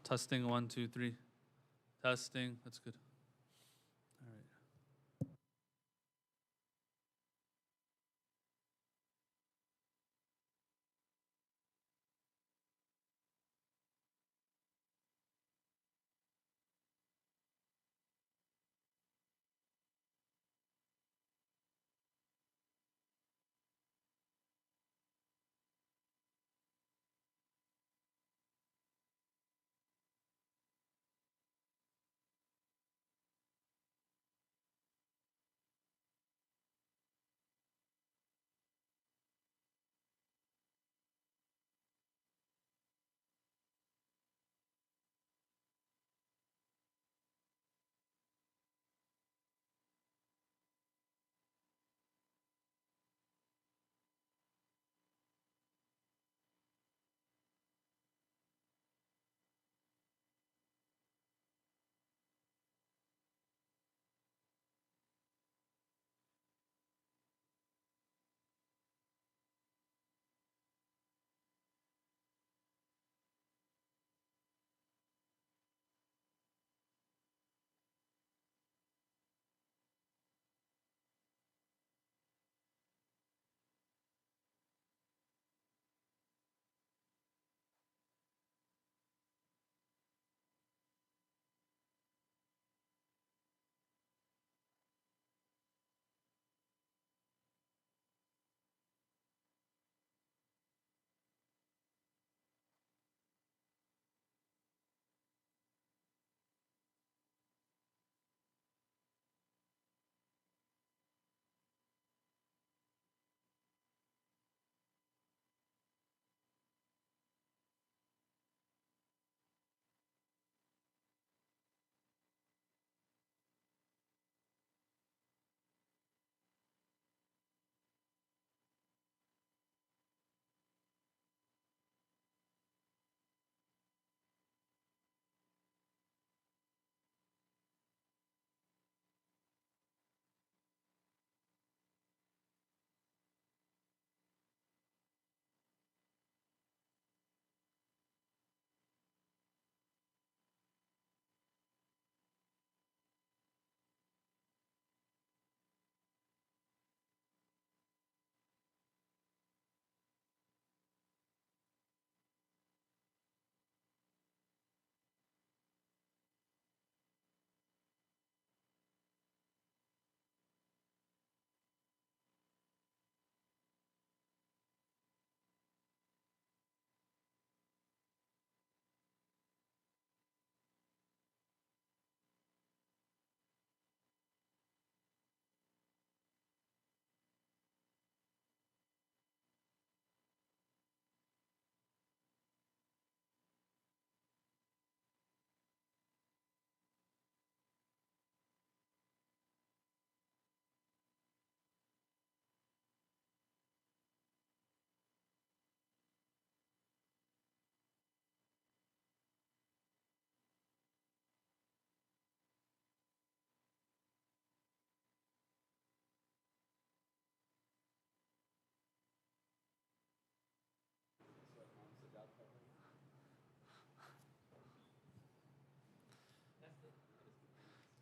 Testing, 1, 2, 3. Testing, that's good. All right.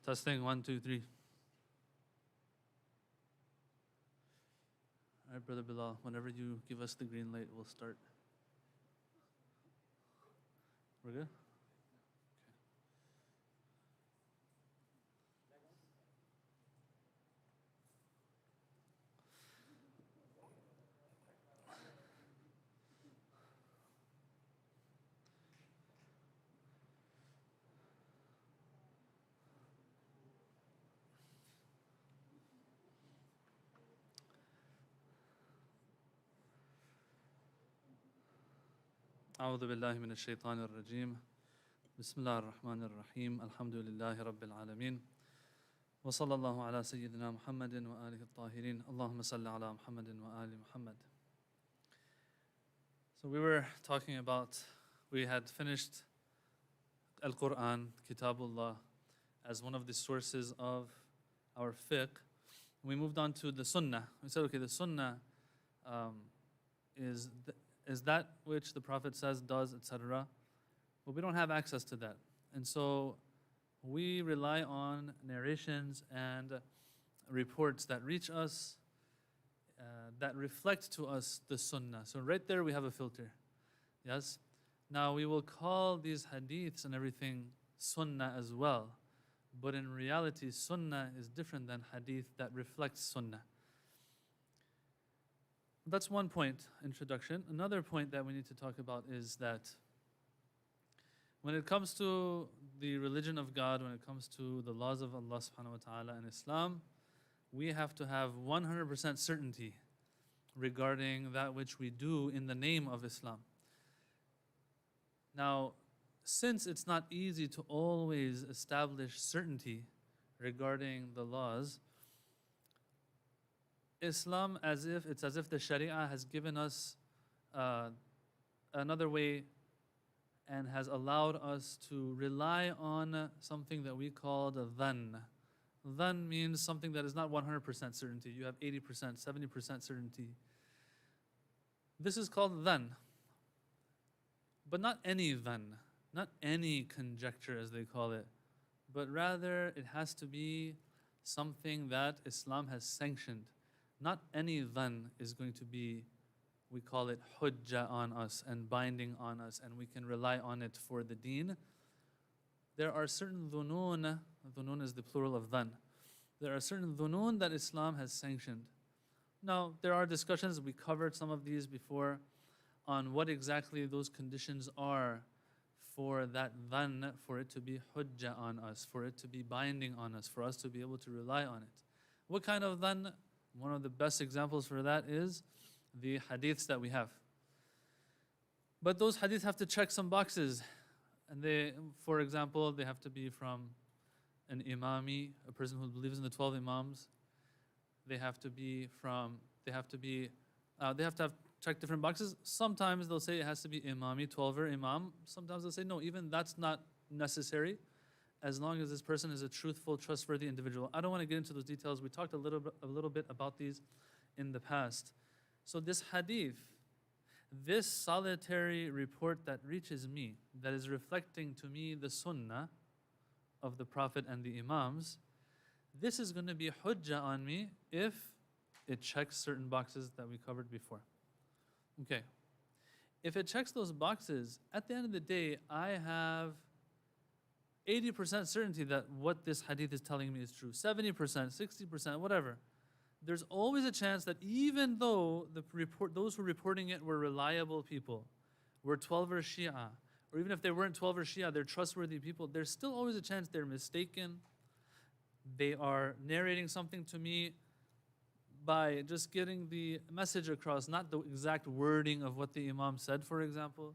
Testing, 1, 2, 3. All right, Brother Bilal, whenever you give us the green light, we'll start. We're good? أعوذ بالله من الشيطان الرجيم بسم الله الرحمن الرحيم الحمد لله رب العالمين وصلى الله على سيدنا محمد وآله الطاهرين اللهم صل على محمد وآل محمد. So we were talking about, we had finished Al-Quran, Kitabullah, as one of the sources of our fiqh. We moved on to the Sunnah. We said, okay, the Sunnah is that which the Prophet says, does, etc. But we don't have access to that. And so we rely on narrations and reports that reach us, that reflect to us the sunnah. So right there we have a filter. Yes? Now we will call these hadiths and everything sunnah as well. But in reality, sunnah is different than hadith that reflects sunnah. That's one point, introduction. Another point that we need to talk about is that when it comes to the religion of God, when it comes to the laws of Allah subhanahu wa ta'ala and Islam, we have to have 100% certainty regarding that which we do in the name of Islam. Now, since it's not easy to always establish certainty regarding the laws, Islam, it's as if the Sharia has given us another way and has allowed us to rely on something that we call the dhann. Dhann means something that is not 100% certainty. You have 80%, 70% certainty. This is called dhann. But not any dhann, not any conjecture as they call it, but rather it has to be something that Islam has sanctioned. Not any dhann is going to be, we call it hujjah on us and binding on us, and we can rely on it for the deen. There are certain dhunun is the plural of dhann. There are certain dhunun that Islam has sanctioned. Now, there are discussions, we covered some of these before, on what exactly those conditions are for that dhann, for it to be hujjah on us, for it to be binding on us, for us to be able to rely on it. What kind of dhann? One of the best examples for that is the hadiths that we have. But those hadiths have to check some boxes. And they, for example, they have to be from an imami, a person who believes in the 12 imams. They have to have check different boxes. Sometimes they'll say it has to be imami, 12er imam. Sometimes they'll say no, even that's not necessary, as long as this person is a truthful, trustworthy individual. I don't want to get into those details. We talked a little bit about these in the past. So this hadith, this solitary report that reaches me, that is reflecting to me the sunnah of the Prophet and the imams, this is going to be hujjah on me if it checks certain boxes that we covered before. Okay. If it checks those boxes, at the end of the day, I have 80% certainty that what this hadith is telling me is true. 70%, 60%, whatever. There's always a chance that even though those who are reporting it were reliable people, were 12er Shia, or even if they weren't 12er Shia, they're trustworthy people, there's still always a chance they're mistaken. They are narrating something to me by just getting the message across, not the exact wording of what the imam said, for example.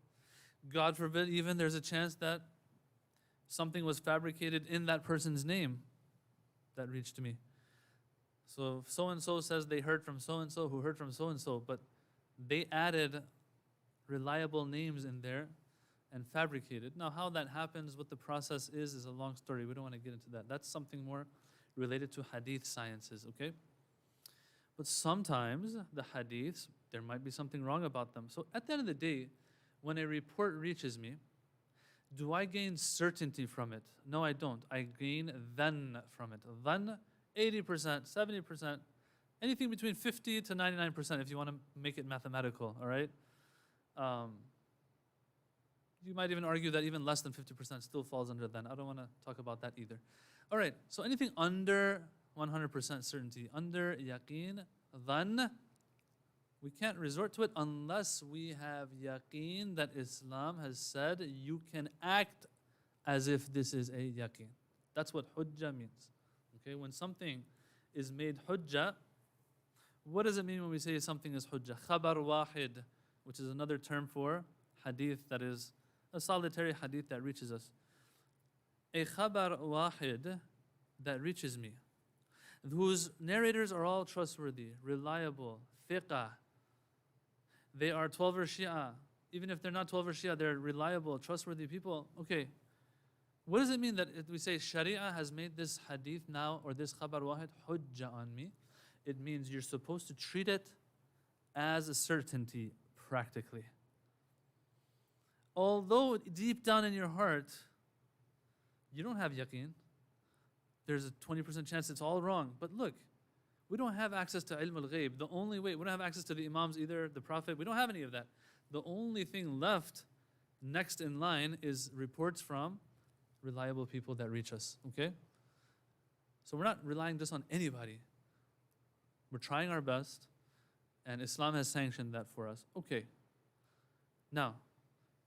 God forbid, even there's a chance that something was fabricated in that person's name that reached me. So so-and-so says they heard from so-and-so who heard from so-and-so, but they added reliable names in there and fabricated. Now how that happens, what the process is a long story. We don't want to get into that. That's something more related to hadith sciences, okay? But sometimes the hadiths, there might be something wrong about them. So at the end of the day, when a report reaches me, do I gain certainty from it? No, I don't. I gain dhann from it. Dhann, 80%, 70%, anything between 50 to 99% if you want to make it mathematical, all right? You might even argue that even less than 50% still falls under dhann. I don't want to talk about that either. All right, so anything under 100% certainty, under yaqeen, dhann, we can't resort to it unless we have yaqeen that Islam has said you can act as if this is a yaqeen. That's what hujjah means. Okay, when something is made hujjah, what does it mean when we say something is hujjah? Khabar wahid, which is another term for hadith, that is a solitary hadith that reaches us. A khabar wahid that reaches me, whose narrators are all trustworthy, reliable, fiqh. They are 12er Shia. Even if they're not 12er Shia, they're reliable, trustworthy people. Okay, what does it mean that if we say Sharia has made this hadith now, or this khabar wahid, hujjah on me? It means you're supposed to treat it as a certainty, practically. although deep down in your heart, you don't have yaqeen. There's a 20% chance it's all wrong. But look, we don't have access to ilm al-ghayb. The only way, we don't have access to the imams either, the prophet. We don't have any of that. The only thing left next in line is reports from reliable people that reach us, okay? So we're not relying just on anybody. We're trying our best, and Islam has sanctioned that for us. Okay. Now,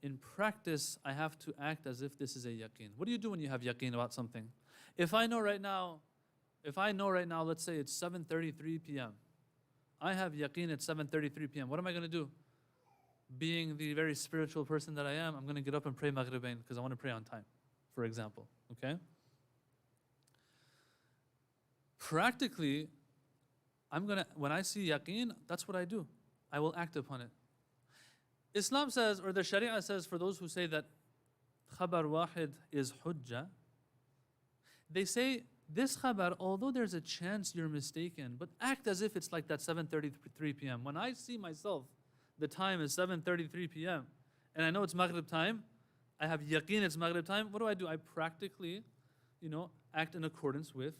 in practice, I have to act as if this is a yaqeen. What do you do when you have yaqeen about something? If I know right now, let's say it's 7:33 p.m. I have yaqeen at 7:33 p.m. What am I going to do? Being the very spiritual person that I am, I'm going to get up and pray Maghribain because I want to pray on time, for example, okay? Practically, when I see yaqeen, that's what I do. I will act upon it. Islam says, or the Sharia says, for those who say that khabar wahid is hujjah, they say this khabar, although there's a chance you're mistaken, but act as if it's like that 7:33 p.m. When I see myself, the time is 7:33 p.m. and I know it's Maghrib time, I have yaqeen it's Maghrib time, what do? I practically, act in accordance with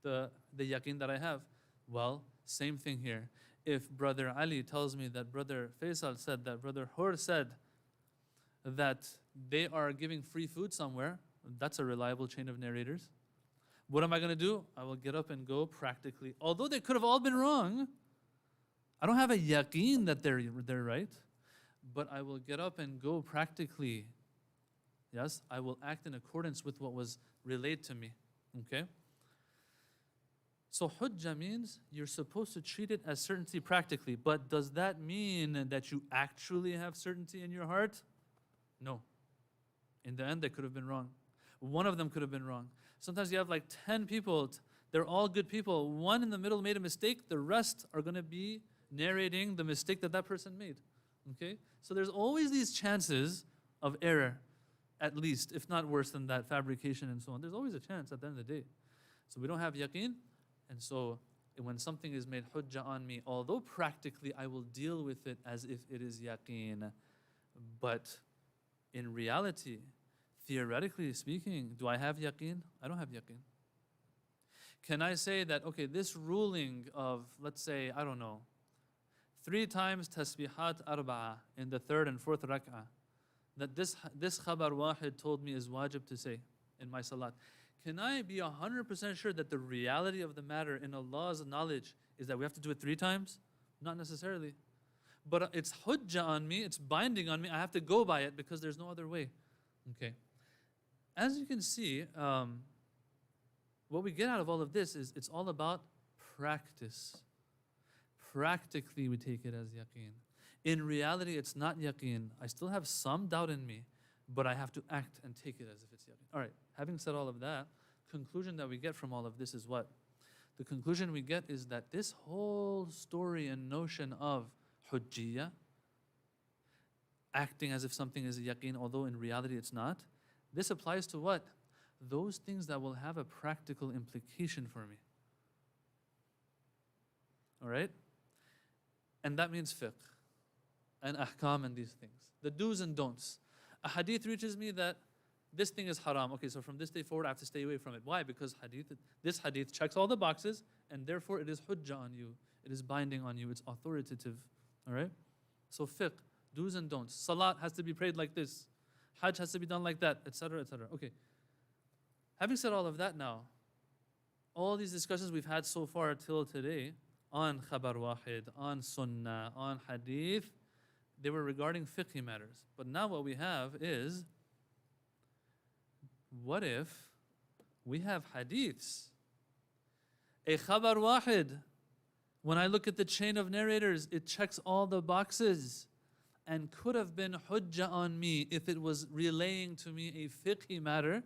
the yaqeen that I have. Well, same thing here. If Brother Ali tells me that Brother Faisal said, that Brother Hur said that they are giving free food somewhere, that's a reliable chain of narrators. What am I going to do? I will get up and go practically. Although they could have all been wrong, I don't have a yaqeen that they're right, but I will get up and go practically. Yes, I will act in accordance with what was relayed to me. Okay? So hujjah means you're supposed to treat it as certainty practically, but does that mean that you actually have certainty in your heart? No. In the end, they could have been wrong. One of them could have been wrong. Sometimes you have like 10 people, they're all good people. One in the middle made a mistake, the rest are going to be narrating the mistake that person made. Okay? So there's always these chances of error, at least, if not worse than that, fabrication and so on. There's always a chance at the end of the day. So we don't have yaqeen. And so when something is made hujjah on me, although practically I will deal with it as if it is yaqeen, but in reality, theoretically speaking, do I have yaqeen? I don't have yaqeen. Can I say that, okay, this ruling of, let's say, I don't know, 3 times tasbihat arba'ah in the 3rd and 4th rak'ah, that this khabar wahid told me is wajib to say in my salat. Can I be 100% sure that the reality of the matter in Allah's knowledge is that we have to do it 3 times? Not necessarily. But it's hujjah on me, it's binding on me, I have to go by it because there's no other way. Okay. As you can see, what we get out of all of this is it's all about practice. Practically we take it as yaqeen. In reality, it's not yaqeen. I still have some doubt in me, but I have to act and take it as if it's yaqeen. All right, having said all of that, conclusion that we get from all of this is what? The conclusion we get is that this whole story and notion of hujjiyah, acting as if something is a yaqeen, although in reality it's not, this applies to what? Those things that will have a practical implication for me. All right? And that means fiqh and ahkam and these things. The do's and don'ts. A hadith reaches me that this thing is haram. Okay, so from this day forward, I have to stay away from it. Why? Because this hadith checks all the boxes, and therefore it is hujjah on you. It is binding on you. It's authoritative. All right? So fiqh, do's and don'ts. Salat has to be prayed like this. Hajj has to be done like that, etc., etc. Okay. Having said all of that now, all these discussions we've had so far till today on khabar wahid, on sunnah, on hadith, they were regarding fiqhi matters. But now what we have is, what if we have hadiths? A khabar wahid, when I look at the chain of narrators, it checks all the boxes and could have been hujjah on me if it was relaying to me a fiqhi matter.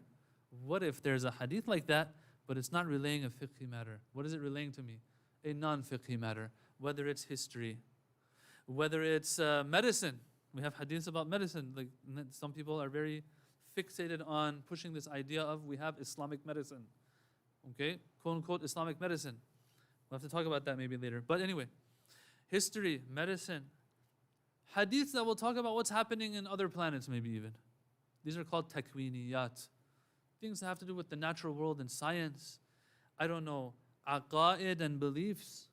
What if there's a hadith like that, but it's not relaying a fiqhi matter? What is it relaying to me? A non-fiqhi matter, whether it's history, whether it's medicine. We have hadiths about medicine. Like some people are very fixated on pushing this idea of we have Islamic medicine. Okay? Quote unquote Islamic medicine. We'll have to talk about that maybe later. But anyway, history, medicine, Hadiths that will talk about what's happening in other planets, maybe even. These are called takwiniyat. Things that have to do with the natural world and science. I don't know, aqa'id and beliefs.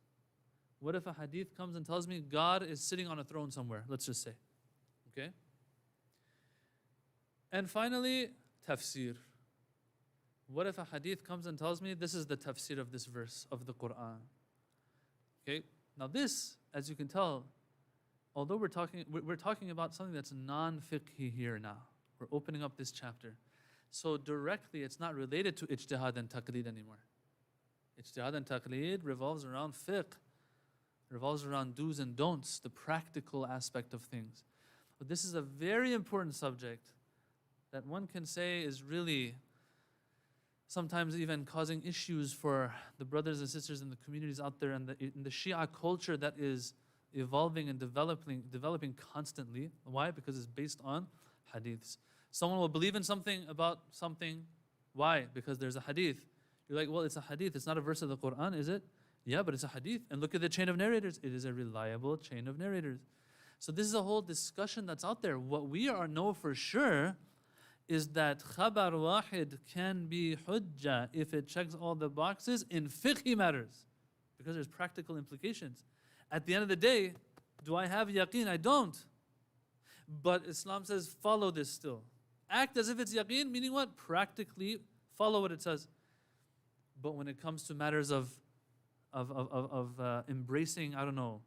What if a hadith comes and tells me God is sitting on a throne somewhere, let's just say. Okay? And finally, tafsir. What if a hadith comes and tells me this is the tafsir of this verse of the Quran? Okay? Now this, as you can tell, although we're talking about something that's non-fiqhi here now. We're opening up this chapter. So directly, it's not related to ijtihad and taqlid anymore. Ijtihad and taqlid revolves around fiqh, revolves around do's and don'ts, the practical aspect of things. But this is a very important subject that one can say is really sometimes even causing issues for the brothers and sisters in the communities out there and in the Shia culture that is evolving and developing constantly. Why? Because it's based on hadiths. Someone will believe in something about something. Why? Because there's a hadith. You're like, well, it's a hadith. It's not a verse of the Quran, is it? Yeah, but it's a hadith. And look at the chain of narrators. It is a reliable chain of narrators. So this is a whole discussion that's out there. What we know for sure is that khabar wahid can be hujjah if it checks all the boxes in fiqhi matters, because there's practical implications. At the end of the day, do I have yaqeen? I don't. But Islam says follow this still. Act as if it's yaqeen, meaning what? Practically follow what it says. But when it comes to matters of embracing, I don't know,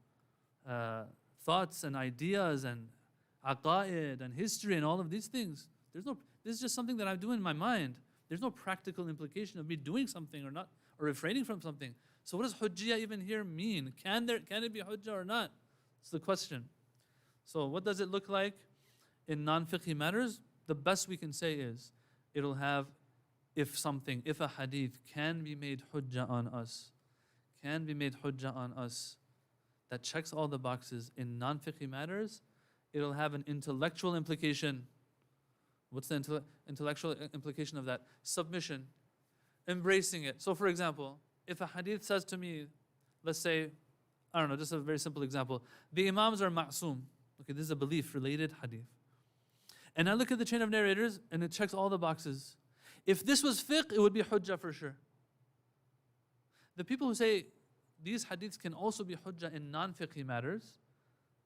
thoughts and ideas and aqa'id and history and all of these things, this is just something that I do in my mind. There's no practical implication of me doing something or not, or refraining from something. So what does hujjah even here mean? Can it be hujjah or not? It's the question. So what does it look like in non-fiqhi matters? The best we can say is, it'll have, if a hadith can be made hujjah on us, that checks all the boxes in non-fiqhi matters, it'll have an intellectual implication. What's the intellectual implication of that? Submission, embracing it. So for example, if a hadith says to me, let's say, I don't know, just a very simple example, the imams are ma'soom. Okay, this is a belief-related hadith. And I look at the chain of narrators and it checks all the boxes. If this was fiqh, it would be hujjah for sure. The people who say these hadiths can also be hujjah in non-fiqhi matters,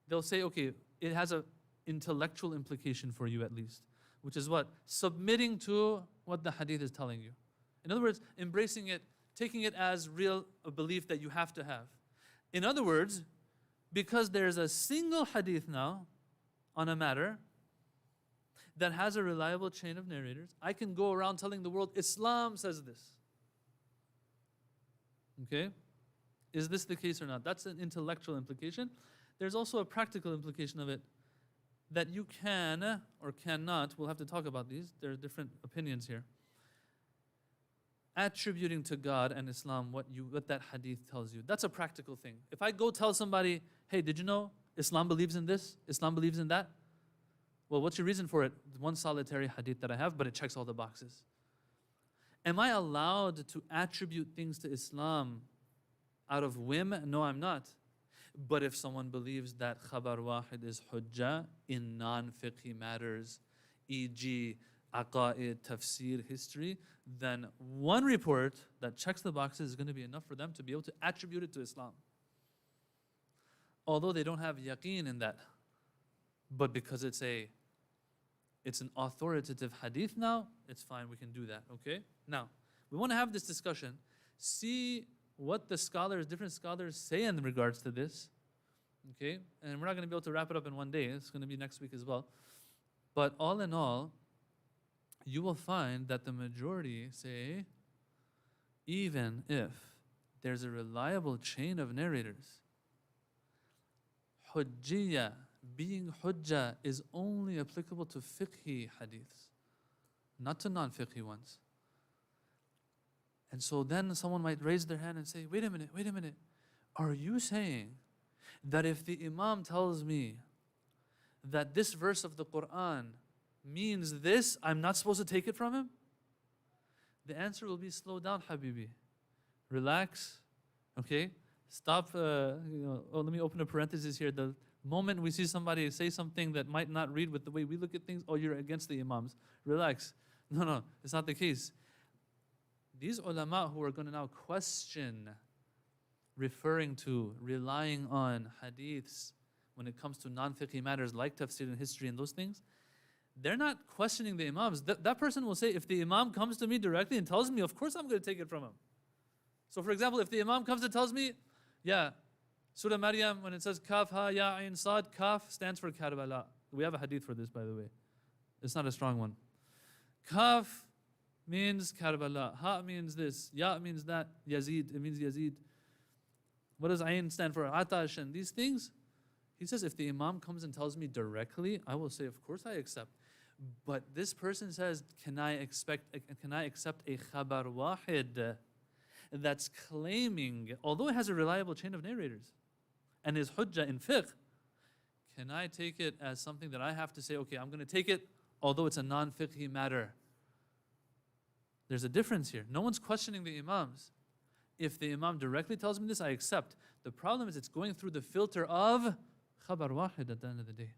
they'll say, okay, it has an intellectual implication for you at least, which is what? Submitting to what the hadith is telling you. In other words, embracing it, taking it as a belief that you have to have. In other words, because there's a single hadith now on a matter that has a reliable chain of narrators, I can go around telling the world, Islam says this. Okay? Is this the case or not? That's an intellectual implication. There's also a practical implication of it, that you can or cannot, we'll have to talk about these, there are different opinions here, attributing to God and Islam what that hadith tells you. That's a practical thing. If I go tell somebody, hey, did you know Islam believes in this? Islam believes in that? Well, what's your reason for it? One solitary hadith that I have, but it checks all the boxes. Am I allowed to attribute things to Islam out of whim? No, I'm not. But if someone believes that khabar wahid is hujjah in non-fiqhi matters, e.g. aqa'id, tafsir, history, then one report that checks the boxes is going to be enough for them to be able to attribute it to Islam. Although they don't have yaqeen in that. But because it's an authoritative hadith now, it's fine, we can do that, okay? Now, we want to have this discussion, see what the different scholars say in regards to this, okay? And we're not going to be able to wrap it up in one day, it's going to be next week as well. But all in all, you will find that the majority say, even if there's a reliable chain of narrators, hujjiyah, being hujjah, is only applicable to fiqhi hadiths, not to non-fiqhi ones. And so then someone might raise their hand and say, wait a minute, are you saying that if the imam tells me that this verse of the Quran means this, I'm not supposed to take it from him? The answer will be, slow down, Habibi. Relax, okay? Stop, let me open a parenthesis here. The moment we see somebody say something that might not read with the way we look at things, oh, you're against the imams. Relax. No, it's not the case. These ulama who are going to now question, referring to, relying on hadiths when it comes to non-fiqhi matters like tafsir and history and those things, they're not questioning the imams. That person will say, if the imam comes to me directly and tells me, of course I'm going to take it from him. So for example, if the imam comes and tells me, yeah, Surah Maryam, when it says Kaf, Ha, Ya, Ain, Sad, Kaf stands for Karbala. We have a hadith for this, by the way. It's not a strong one. Kaf means Karbala. Ha means this. Ya means that. Yazid, it means Yazid. What does Ain stand for? Atash and these things. He says, if the imam comes and tells me directly, I will say, of course I accept. But this person says, can I accept a khabar wahid that's claiming, although it has a reliable chain of narrators and is hujjah in fiqh, can I take it as something that I have to say, okay, I'm going to take it, although it's a non-fiqhi matter? There's a difference here. No one's questioning the imams. If the imam directly tells me this, I accept. The problem is it's going through the filter of khabar wahid at the end of the day.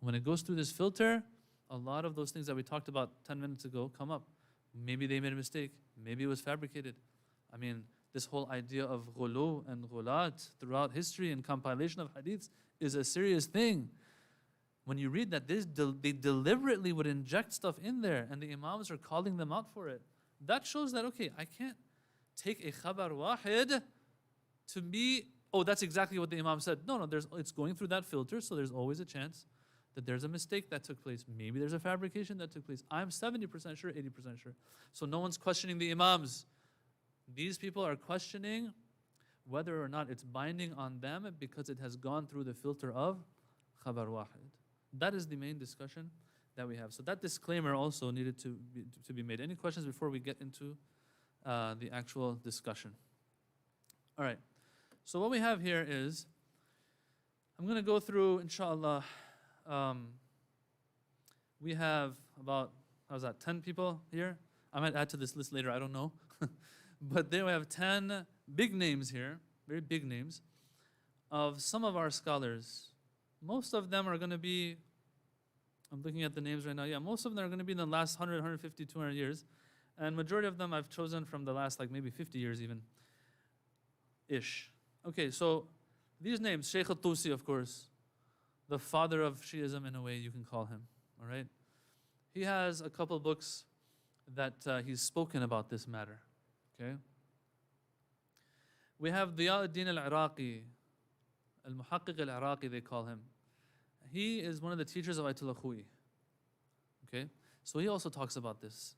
When it goes through this filter, a lot of those things that we talked about 10 minutes ago come up. Maybe they made a mistake. Maybe it was fabricated. I mean, this whole idea of ghulu and ghulat throughout history and compilation of hadiths is a serious thing. When you read that, they deliberately would inject stuff in there and the imams are calling them out for it. That shows that, okay, I can't take a khabar wahid to be, oh, that's exactly what the imam said. No, it's going through that filter, so there's always a chance that there's a mistake that took place. Maybe there's a fabrication that took place. I'm 70% sure, 80% sure. So no one's questioning the imams. These people are questioning whether or not it's binding on them because it has gone through the filter of khabar wahid. That is the main discussion that we have. So that disclaimer also needed to be made. Any questions before we get into the actual discussion? All right. So what we have here is, I'm going to go through, inshallah, we have about, 10 people here? I might add to this list later, I don't know. But then we have 10 big names here, very big names, of some of our scholars. Most of them are going to be, I'm looking at the names right now, yeah, most of them are going to be in the last 100, 150, 200 years. And majority of them I've chosen from the last maybe 50 years even, ish. Okay, so these names, Shaykh al-Tusi, of course, the father of Shi'ism in a way you can call him, all right? He has a couple books that he's spoken about this matter, okay? We have Diyauddin al-Iraqi, al-Muhaqqiq al-Iraqi they call him. He is one of the teachers of Ayatollah Khou'i, okay? So he also talks about this.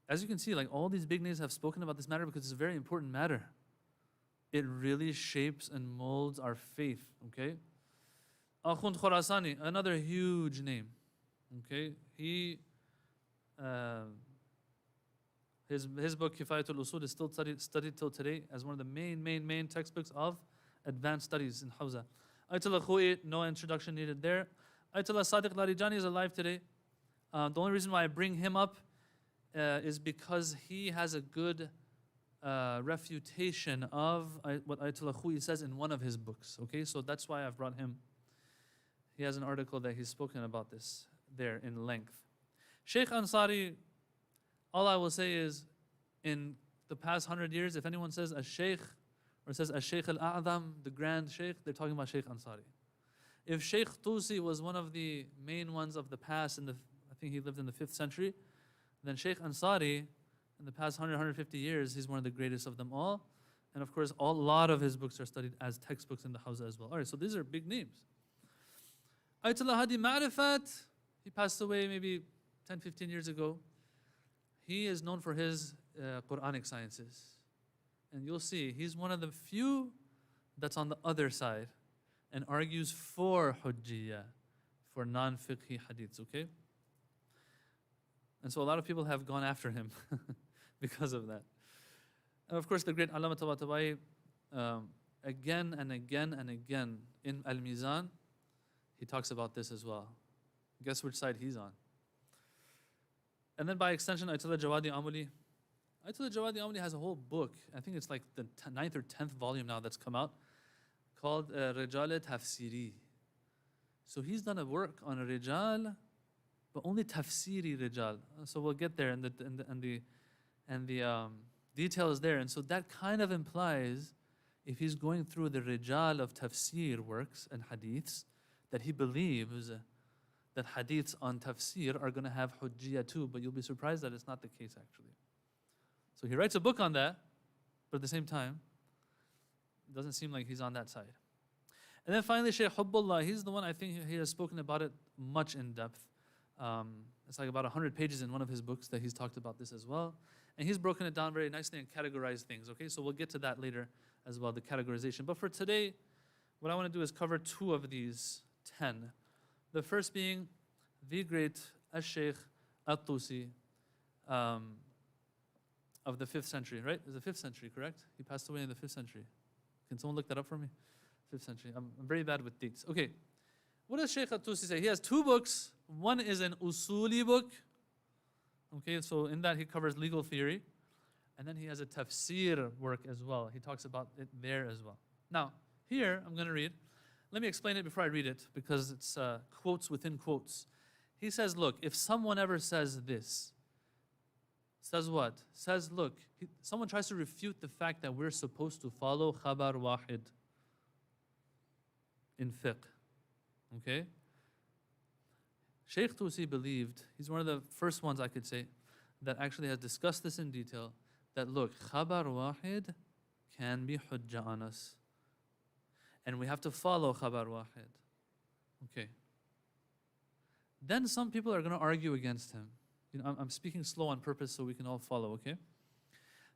As you can see, all these big names have spoken about this matter because it's a very important matter. It really shapes and molds our faith, okay? Akhund Khurasani, another huge name, okay? He, his book Kifayatul Usul is still studied till today as one of the main textbooks of advanced studies in Hawza. Ayatollah Khou'i, no introduction needed there. Ayatollah Sadiq Larijani is alive today. The only reason why I bring him up is because he has a good refutation of what Ayatollah Khou'i says in one of his books. Okay, so that's why I've brought him. He has an article that he's spoken about this there in length. Sheikh Ansari, all I will say is, in the past 100 years, if anyone says a sheikh or says a sheikh al-a'zam, the grand sheikh, they're talking about Sheikh Ansari. If Sheikh Tusi was one of the main ones of the past, I think he lived in the 5th century, then Sheikh Ansari, in the past 100, 150 years, he's one of the greatest of them all. And of course, a lot of his books are studied as textbooks in the Hawza as well. All right, so these are big names. Ayatollah Hadi Ma'rifat, he passed away maybe 10, 15 years ago. He is known for his Quranic sciences. And you'll see, he's one of the few that's on the other side and argues for hujjiyah, for non-fiqhi hadiths, okay? And so a lot of people have gone after him because of that. And of course, the great Allama Tabatabai, again and again and again in Al-Mizãn, he talks about this as well. Guess which side he's on. And then by extension, Ayatollah Jawadi Amuli. Ayatollah Jawadi Amuli has a whole book. I think it's the 9th or 10th volume now that's come out. called Rijal Tafsiri. So he's done a work on a Rijal, but only Tafsiri Rijal. So we'll get there, and the detail is there. And so that kind of implies, if he's going through the Rijal of Tafsir works and Hadiths, that he believes that Hadiths on Tafsir are going to have Hujjiyah too, but you'll be surprised that it's not the case actually. So he writes a book on that, but at the same time, it doesn't seem like he's on that side. And then finally, Shaykh Hubbullah, he's the one, I think he has spoken about it much in depth. It's like about 100 pages in one of his books that he's talked about this as well. And he's broken it down very nicely and categorized things, okay? So we'll get to that later as well, the categorization. But for today, what I want to do is cover 2 of these 10. The first being the great Al-Shaykh At-Tusi of the 5th century, right? It's the 5th century, correct? He passed away in the 5th century. Can someone look that up for me? 5th century. I'm very bad with dates. Okay. What does Shaykh At-Tusi say? He has 2 books. One is an usuli book. Okay, so in that he covers legal theory. And then he has a tafsir work as well. He talks about it there as well. Now, here I'm going to read. Let me explain it before I read it, because it's quotes within quotes. He says, look, if someone ever says this, says what? Says, look, someone tries to refute the fact that we're supposed to follow khabar wahid in fiqh. Okay? Shaykh Tusi believed, he's one of the first ones I could say, that actually has discussed this in detail, that look, khabar wahid can be hujjah on us. And we have to follow khabar wahid. Okay. Then some people are going to argue against him. You know, I'm speaking slow on purpose so we can all follow, okay?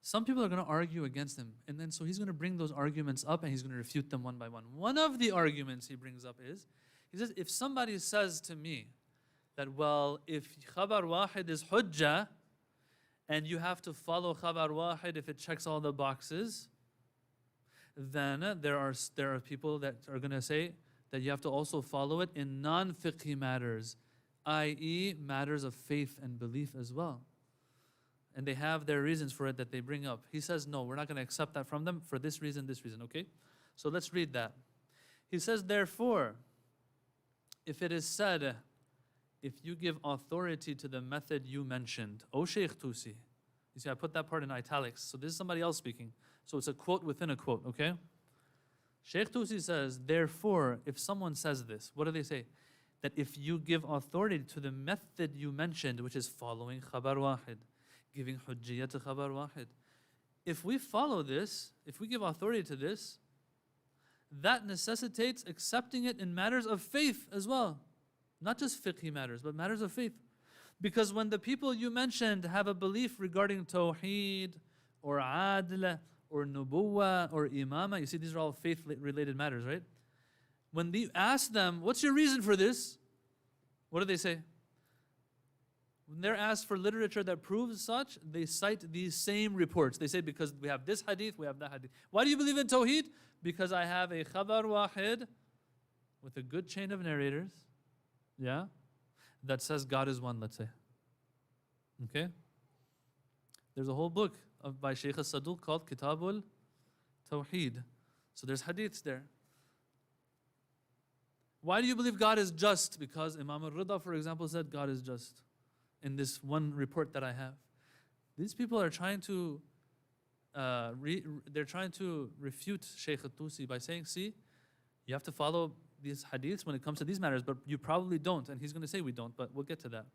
Some people are going to argue against him. And then so he's going to bring those arguments up and he's going to refute them one by one. One of the arguments he brings up is, he says, if somebody says to me that, well, if khabar wahid is hujjah, and you have to follow khabar wahid if it checks all the boxes, then there are people that are going to say that you have to also follow it in non-fiqhi matters, i.e. matters of faith and belief as well. And they have their reasons for it that they bring up. He says, no, we're not going to accept that from them for this reason, okay? So let's read that. He says, therefore, if it is said, if you give authority to the method you mentioned, O Shaykh Tusi, you see, I put that part in italics, so this is somebody else speaking. So it's a quote within a quote, okay? Shaykh Tusi says, therefore, if someone says this, what do they say? That if you give authority to the method you mentioned, which is following khabar wahid, giving hujjiyah to khabar wahid, if we follow this, if we give authority to this, that necessitates accepting it in matters of faith as well. Not just fiqhi matters, but matters of faith. Because when the people you mentioned have a belief regarding tawheed, or adl, or nubuwwah, or imama, you see these are all faith-related matters, right? When you ask them, what's your reason for this? What do they say? When they're asked for literature that proves such, they cite these same reports. They say, because we have this hadith, we have that hadith. Why do you believe in tawheed? Because I have a khabar wahid with a good chain of narrators, yeah, that says God is one, let's say. Okay? There's a whole book by Shaykh al-Saduq called Kitabul Tawheed. So there's hadiths there. Why do you believe God is just? Because Imam al-Rida, for example, said God is just in this one report that I have. These people are trying to they're trying to refute Shaykh al-Tusi by saying, see, you have to follow these hadiths when it comes to these matters, but you probably don't. And he's going to say we don't, but we'll get to that.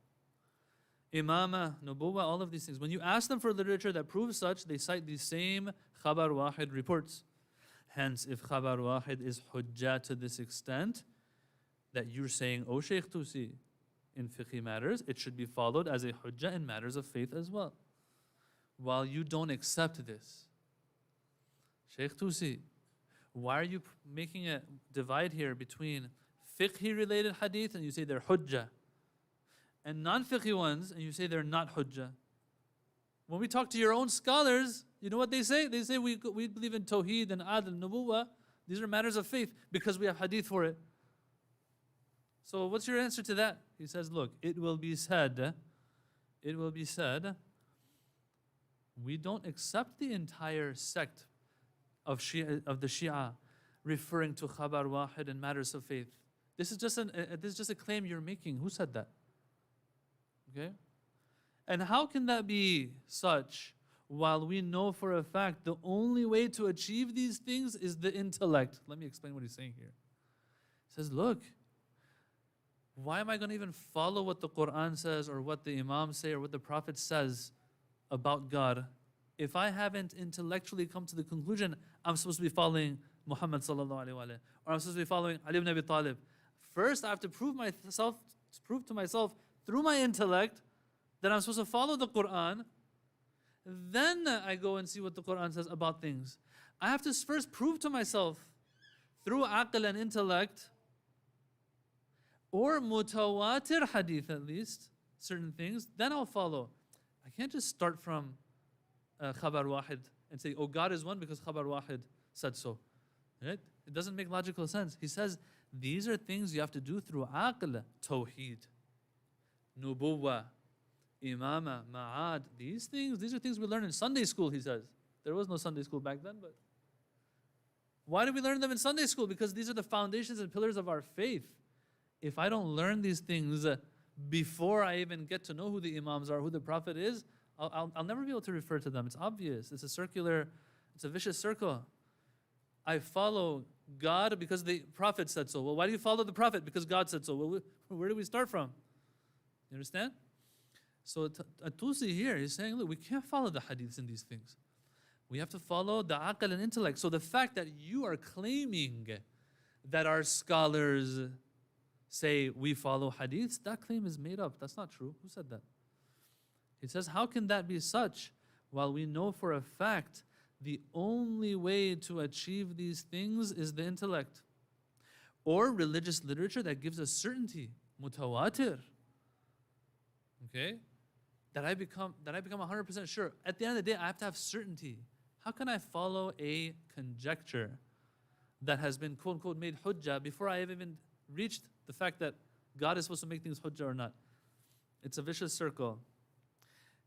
Imama, Nubuwwah, all of these things. When you ask them for literature that proves such, they cite these same khabar wahid reports. Hence, if khabar wahid is hujjah to this extent, that you're saying, oh Shaykh Tusi, in fiqhi matters, it should be followed as a hujjah in matters of faith as well. While you don't accept this, Shaykh Tusi, why are you making a divide here between fiqhi related hadith and you say they're hujjah, and non-fiqhi ones and you say they're not hujjah? When we talk to your own scholars, you know what they say? They say we believe in tawheed and adl, nubuwwah. These are matters of faith because we have hadith for it. So what's your answer to that? He says, look, it will be said, we don't accept the entire sect of the Shia referring to khabar wahid in matters of faith. This is just a claim you're making. Who said that? Okay? And how can that be such while we know for a fact the only way to achieve these things is the intellect? Let me explain what he's saying here. He says, look, why am I going to even follow what the Quran says or what the Imam say or what the Prophet says about God if I haven't intellectually come to the conclusion I'm supposed to be following Muhammad sallallahu alaihi wasallam or I'm supposed to be following Ali ibn Abi Talib? First, I have to prove to myself through my intellect that I'm supposed to follow the Quran. Then I go and see what the Quran says about things. I have to first prove to myself through aql and intellect or mutawatir hadith at least, certain things, then I'll follow. I can't just start from khabar wahid and say, oh, God is one because khabar wahid said so. Right? It doesn't make logical sense. He says, these are things you have to do through aql, tawheed, nubuwwah, imama, ma'ad. These are things we learn in Sunday school, he says. There was no Sunday school back then, but why do we learn them in Sunday school? Because these are the foundations and pillars of our faith. If I don't learn these things before I even get to know who the Imams are, who the Prophet is, I'll never be able to refer to them. It's obvious. It's a vicious circle. I follow God because the Prophet said so. Well, why do you follow the Prophet? Because God said so. Well, where do we start from? You understand? So Tusi here is saying, look, we can't follow the hadiths in these things. We have to follow the aql and intellect. So the fact that you are claiming that our scholars say we follow hadiths, that claim is made up. That's not true. Who said that? He says, how can that be such while we know for a fact the only way to achieve these things is the intellect? Or religious literature that gives us certainty, mutawatir. Okay? That I become 100% sure. At the end of the day, I have to have certainty. How can I follow a conjecture that has been quote unquote made hujjah before I have even reached the fact that God is supposed to make things hujjah or not? It's a vicious circle.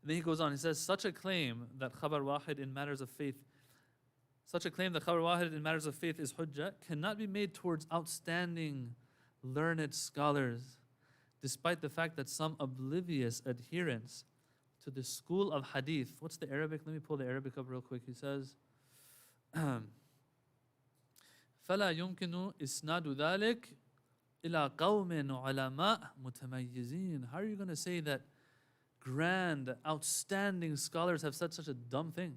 And then he goes on, he says, such a claim that khabar wahid in matters of faith is hujjah cannot be made towards outstanding, learned scholars, despite the fact that some oblivious adherents to the school of hadith. What's the Arabic? Let me pull the Arabic up real quick. He says, فَلَا يُمْكِنُ إِسْنَادُ ذَلِكَ إِلَىٰ قَوْمٍ عُلَمَاء مُتَمَيِّزِينَ. How are you going to say that grand, outstanding scholars have said such a dumb thing?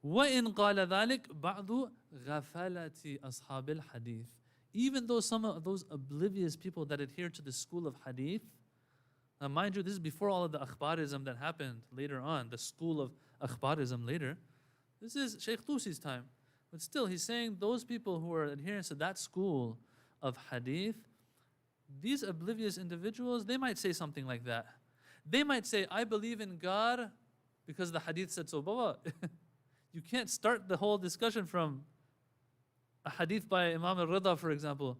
وَإِنْ قَالَ ذَلِكَ بَعْضُ غَفَلَةِ أَصْحَابِ الْحَدِيثِ. Even though some of those oblivious people that adhere to the school of hadith, now mind you, this is before all of the akhbarism that happened later on, the school of akhbarism later. This is Shaykh Tusi's time. But still, he's saying those people who are adherents to that school of hadith, these oblivious individuals, they might say something like that. They might say, I believe in God because the hadith said so. Baba, you can't start the whole discussion from a hadith by Imam al-Rida, for example.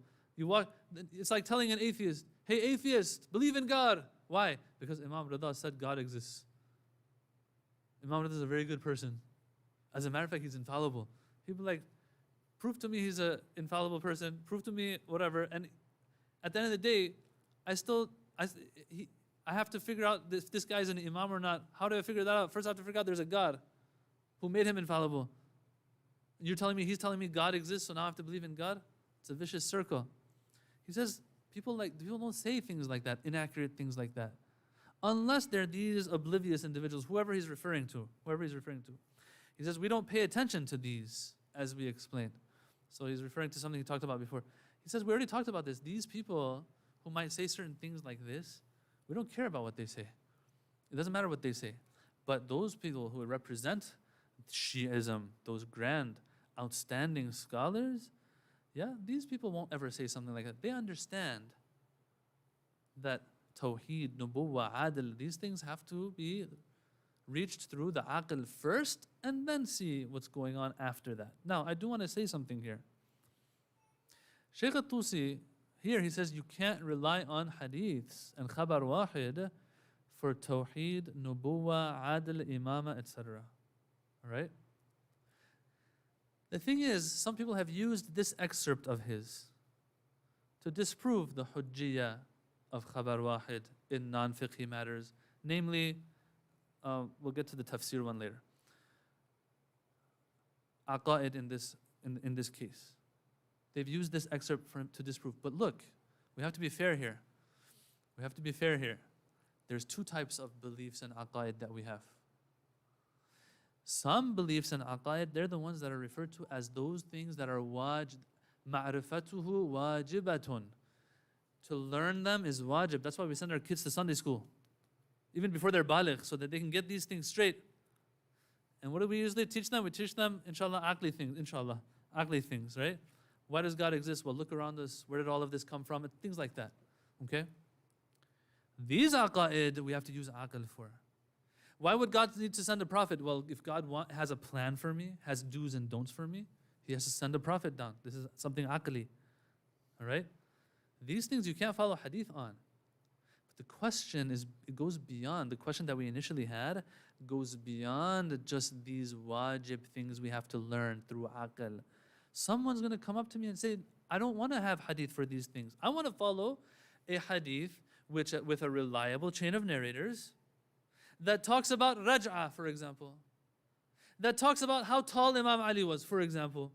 It's like telling an atheist, hey atheist, believe in God. Why? Because Imam Rida said God exists. Imam Rida is a very good person. As a matter of fact, he's infallible. People like, prove to me he's an infallible person, prove to me whatever, and at the end of the day, I have to figure out if this guy's an imam or not. How do I figure that out? First I have to figure out there's a God who made him infallible. He's telling me God exists, so now I have to believe in God? It's a vicious circle. He says, people don't say things like that, inaccurate things like that. Unless they're these oblivious individuals, whoever he's referring to. He says, we don't pay attention to these, as we explained. So he's referring to something he talked about before. He says, we already talked about this. These people who might say certain things like this, we don't care about what they say. It doesn't matter what they say. But those people who represent Shi'ism, those grand, outstanding scholars, these people won't ever say something like that. They understand that Tawheed, Nubuwwah, Adl, these things have to be reached through the aql first and then see what's going on after that. Now, I do want to say something here. Shaykh al-Tusi, here he says you can't rely on hadiths and khabar wahid for Tawheed, Nubuwwah, Adl, Imama, etc. Alright? The thing is, some people have used this excerpt of his to disprove the hujjiyah of khabar wahid in non-fiqhi matters. Namely, we'll get to the tafsir one later. Aqa'id in this case. They've used this excerpt to disprove. But look, we have to be fair here. There's two types of beliefs in aqa'id that we have. Some beliefs in aqa'id, they're the ones that are referred to as those things that are ma'rifatuhu wajibatun. To learn them is wajib. That's why we send our kids to Sunday school, even before they're baligh, so that they can get these things straight. And what do we usually teach them? We teach them, inshallah, aqli things, right? Why does God exist? Well, look around us. Where did all of this come from? Things like that, okay? These aqa'id, we have to use aql for. Why would God need to send a prophet? Well, if God has a plan for me, has do's and don'ts for me, He has to send a prophet down. This is something aqli, all right? These things you can't follow hadith on. But the question is, it goes beyond, the question that we initially had goes beyond just these wajib things we have to learn through aql. Someone's going to come up to me and say, I don't want to have hadith for these things. I want to follow a hadith with a reliable chain of narrators that talks about raj'ah, for example. That talks about how tall Imam Ali was, for example.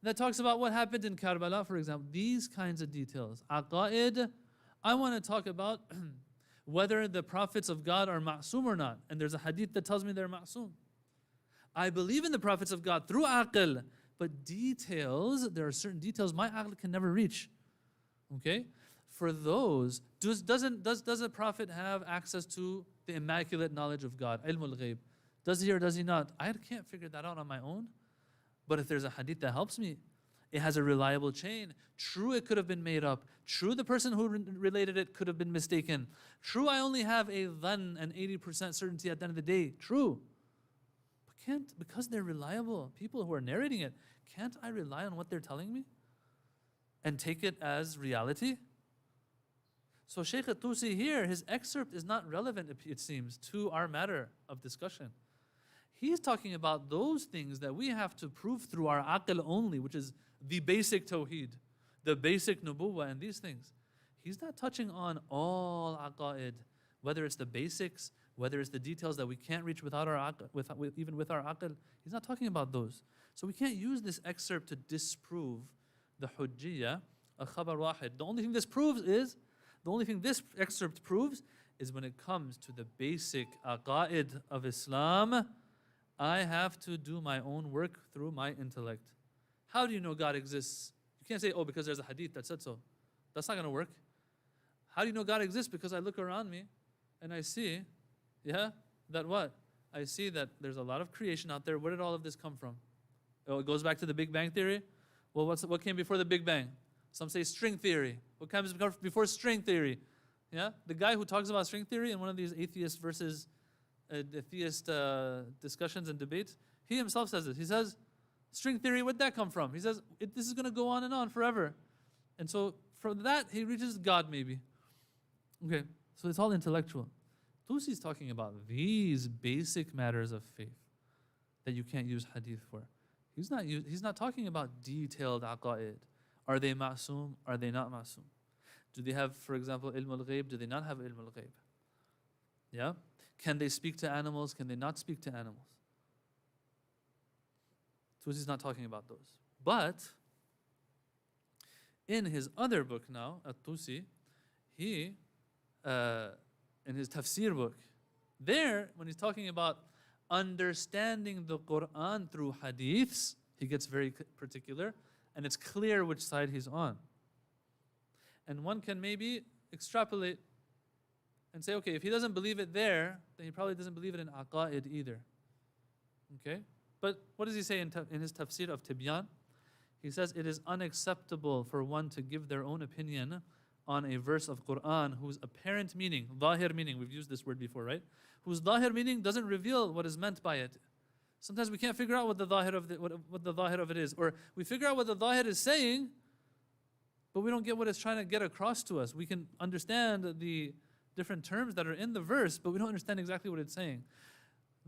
That talks about what happened in Karbala, for example. These kinds of details. Aqa'id, I want to talk about whether the prophets of God are ma'soom or not. And there's a hadith that tells me they're ma'soom. I believe in the prophets of God through aql, but details, there are certain details my aql can never reach. Okay? For those, does a prophet have access to the immaculate knowledge of God, ilmul ghaib? Does he or does he not? I can't figure that out on my own. But if there's a hadith that helps me, it has a reliable chain. True, it could have been made up. True, the person who related it could have been mistaken. True, I only have a dhann, an 80% certainty at the end of the day. True. But because they're reliable, people who are narrating it, can't I rely on what they're telling me and take it as reality? So Shaykh al-Tusi here, his excerpt is not relevant, it seems, to our matter of discussion. He's talking about those things that we have to prove through our aql only, which is the basic tawheed, the basic nubuwwah, and these things. He's not touching on all aqa'id, whether it's the basics, whether it's the details that we can't reach without our aql, even with our aql. He's not talking about those. So we can't use this excerpt to disprove the hujjiyah of khabar wahid. The only thing this excerpt proves is when it comes to the basic aqa'id of Islam, I have to do my own work through my intellect. How do you know God exists? You can't say, oh, because there's a hadith that said so. That's not going to work. How do you know God exists? Because I look around me and I see, that what? I see that there's a lot of creation out there. Where did all of this come from? Oh, it goes back to the Big Bang theory? Well, what came before the Big Bang? Some say string theory. What comes before string theory? Yeah, the guy who talks about string theory in one of these atheist versus theist discussions and debates, he himself says this. He says, string theory, where'd that come from? He says, this is going to go on and on forever. And so from that, he reaches God maybe. Okay, so it's all intellectual. Tusi's talking about these basic matters of faith that you can't use hadith for. He's not talking about detailed aqa'id. Are they ma'soom? Are they not ma'soom? Do they have, for example, ilm al-ghaib? Do they not have ilm al-ghaib? Yeah? Can they speak to animals? Can they not speak to animals? Tusi's not talking about those. But in his other book now, At-Tusi, he, in his tafsir book, there, when he's talking about understanding the Quran through hadiths, he gets very particular, and it's clear which side he's on. And one can maybe extrapolate and say, okay, if he doesn't believe it there, then he probably doesn't believe it in aqa'id either. Okay? But what does he say in his tafsir of Tibyan? He says it is unacceptable for one to give their own opinion on a verse of Quran whose apparent meaning, zahir meaning, we've used this word before, right? Whose zahir meaning doesn't reveal what is meant by it. Sometimes we can't figure out what the zahir of it is. Or we figure out what the zahir is saying, but we don't get what it's trying to get across to us. We can understand the different terms that are in the verse, but we don't understand exactly what it's saying.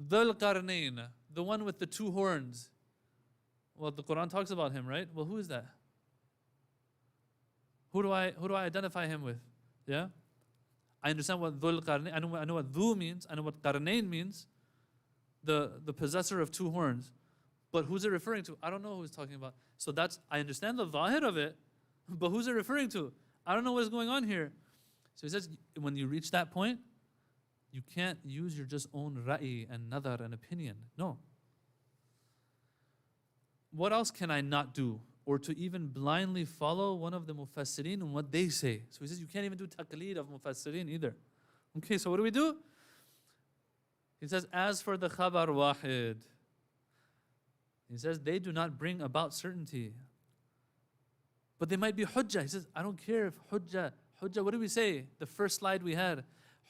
Dhul Qarnayn, the one with the two horns, Well, the Quran talks about him, right? Well, who is that? Who do I identify him with? Yeah? I understand what Dhul Qarnayn, I know what Dhu means, I know what Qarnayn means, the possessor of two horns. But who's it referring to? I don't know who he's talking about. So I understand the zahir of it, but who's it referring to? I don't know what is going on here. So he says, when you reach that point, you can't use your just own ra'i and nadar and opinion. No. What else can I not do? Or to even blindly follow one of the mufassirin and what they say. So he says you can't even do taqlid of mufassirin either. Okay, so what do? He says, as for the khabar wahid, he says they do not bring about certainty. But they might be hujjah. He says, I don't care if hujjah, what did we say? The first slide we had.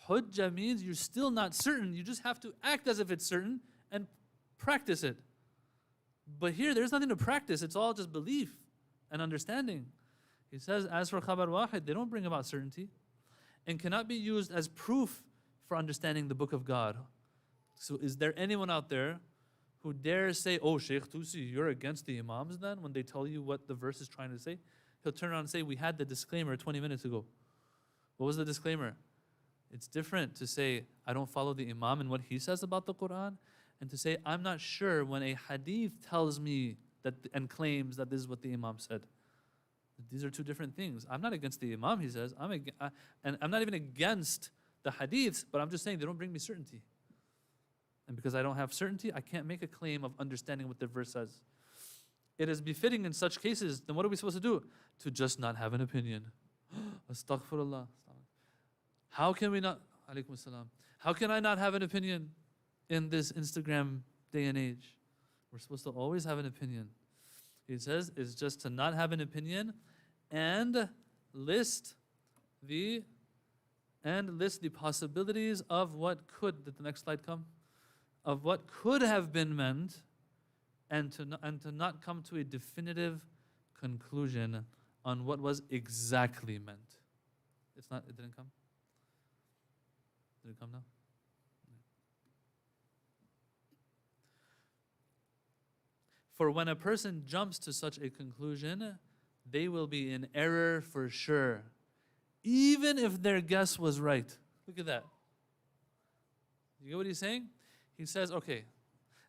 Hujjah means you're still not certain. You just have to act as if it's certain and practice it. But here, there's nothing to practice. It's all just belief and understanding. He says, as for khabar wahid, they don't bring about certainty and cannot be used as proof for understanding the book of God. So is there anyone out there who dares say, oh, Shaykh Tusi, you're against the Imams then when they tell you what the verse is trying to say? He'll turn around and say, we had the disclaimer 20 minutes ago. What was the disclaimer? It's different to say, I don't follow the Imam and what he says about the Quran, and to say, I'm not sure when a hadith tells me that and claims that this is what the Imam said. These are two different things. I'm not against the Imam, he says, and I'm not even against the hadiths, but I'm just saying they don't bring me certainty. And because I don't have certainty, I can't make a claim of understanding what the verse says. It is befitting in such cases, then what are we supposed to do? To just not have an opinion. Astaghfirullah. How can we not, alaykum assalam, how can I not have an opinion in this Instagram day and age? We're supposed to always have an opinion. He says it's just to not have an opinion and list the possibilities of what could, did the next slide come? Of what could have been meant, and to not come to a definitive conclusion on what was exactly meant. It didn't come? Did it come now? For when a person jumps to such a conclusion, they will be in error for sure, even if their guess was right. Look at that. You get what he's saying? He says, okay,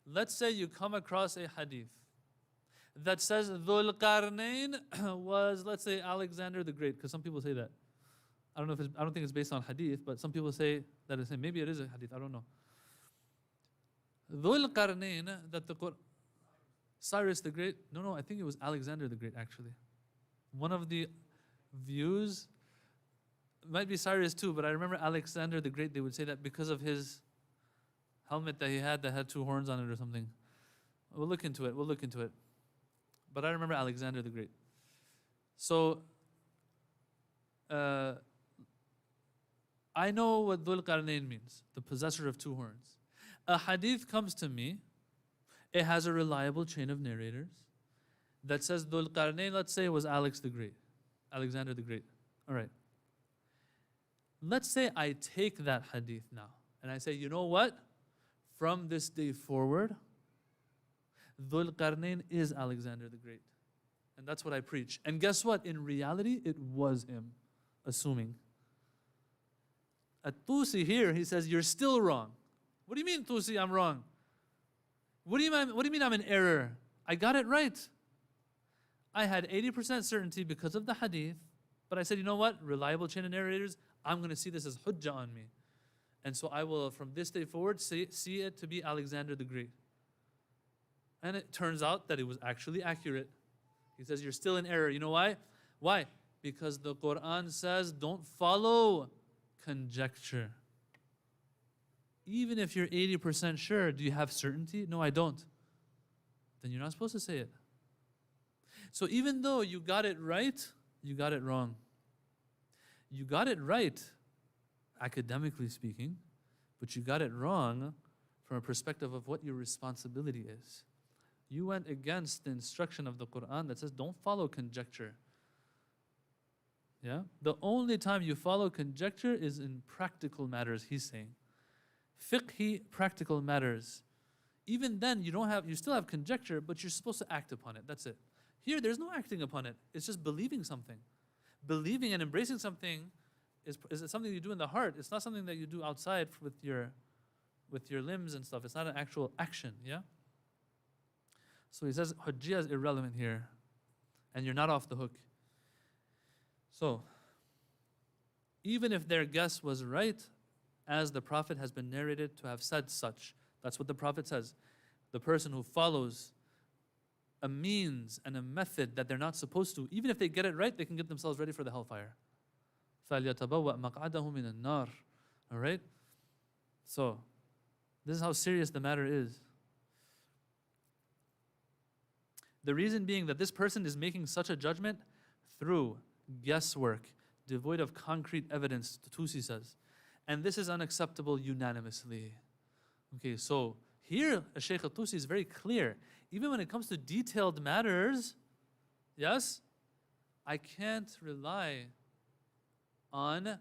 let's say you come across a hadith that says Dhul Qarnayn was, let's say, Alexander the Great, because some people say that. I don't think it's based on hadith, but some people say that it's, maybe it is a hadith, I don't know. Dhul Qarnayn, that the Quran, Cyrus the Great, no, I think it was Alexander the Great actually. One of the views, it might be Cyrus too, but I remember Alexander the Great, they would say that because of his helmet that he had that had two horns on it or something. We'll look into it. But I remember Alexander the Great. So, I know what Dhul Qarnayn means, the possessor of two horns. A hadith comes to me, it has a reliable chain of narrators that says Dhul Qarnayn, let's say it was Alexander the Great. All right. Let's say I take that hadith now, and I say, you know what? From this day forward, Dhul Qarnayn is Alexander the Great. And that's what I preach. And guess what? In reality, it was him, assuming. At Tusi here, he says, you're still wrong. What do you mean, Tusi, I'm wrong? What do you mean I'm in error? I got it right. I had 80% certainty because of the hadith, but I said, you know what? Reliable chain of narrators, I'm going to see this as hujjah on me. And so I will, from this day forward, see it to be Alexander the Great. And it turns out that it was actually accurate. He says, you're still in error. You know why? Why? Because the Quran says, don't follow conjecture. Even if you're 80% sure, do you have certainty? No, I don't. Then you're not supposed to say it. So even though you got it right, you got it wrong. You got it right, academically speaking, but you got it wrong from a perspective of what your responsibility is. You went against the instruction of the Quran that says don't follow conjecture. Yeah? The only time you follow conjecture is in practical matters, he's saying. Fiqhi, practical matters. even then you still have conjecture, but you're supposed to act upon it. That's it. Here, there's no acting upon it. It's just believing something. Believing and embracing something is something you do in the heart. It's not something that you do outside with your limbs and stuff. It's not an actual action, yeah? So he says hujjah is irrelevant here, and you're not off the hook. So, even if their guess was right, as the Prophet has been narrated to have said such, that's what the Prophet says. The person who follows a means and a method that they're not supposed to, even if they get it right, they can get themselves ready for the hellfire. فَلْيَتَبَوَّأْ مَقْعَدَهُ مِنَ النَّارِ. All right? So, this is how serious the matter is. The reason being that this person is making such a judgment through guesswork, devoid of concrete evidence, Tusi says. And this is unacceptable unanimously. Okay, so here, Shaykh al-Tusi is very clear. Even when it comes to detailed matters, yes, I can't rely on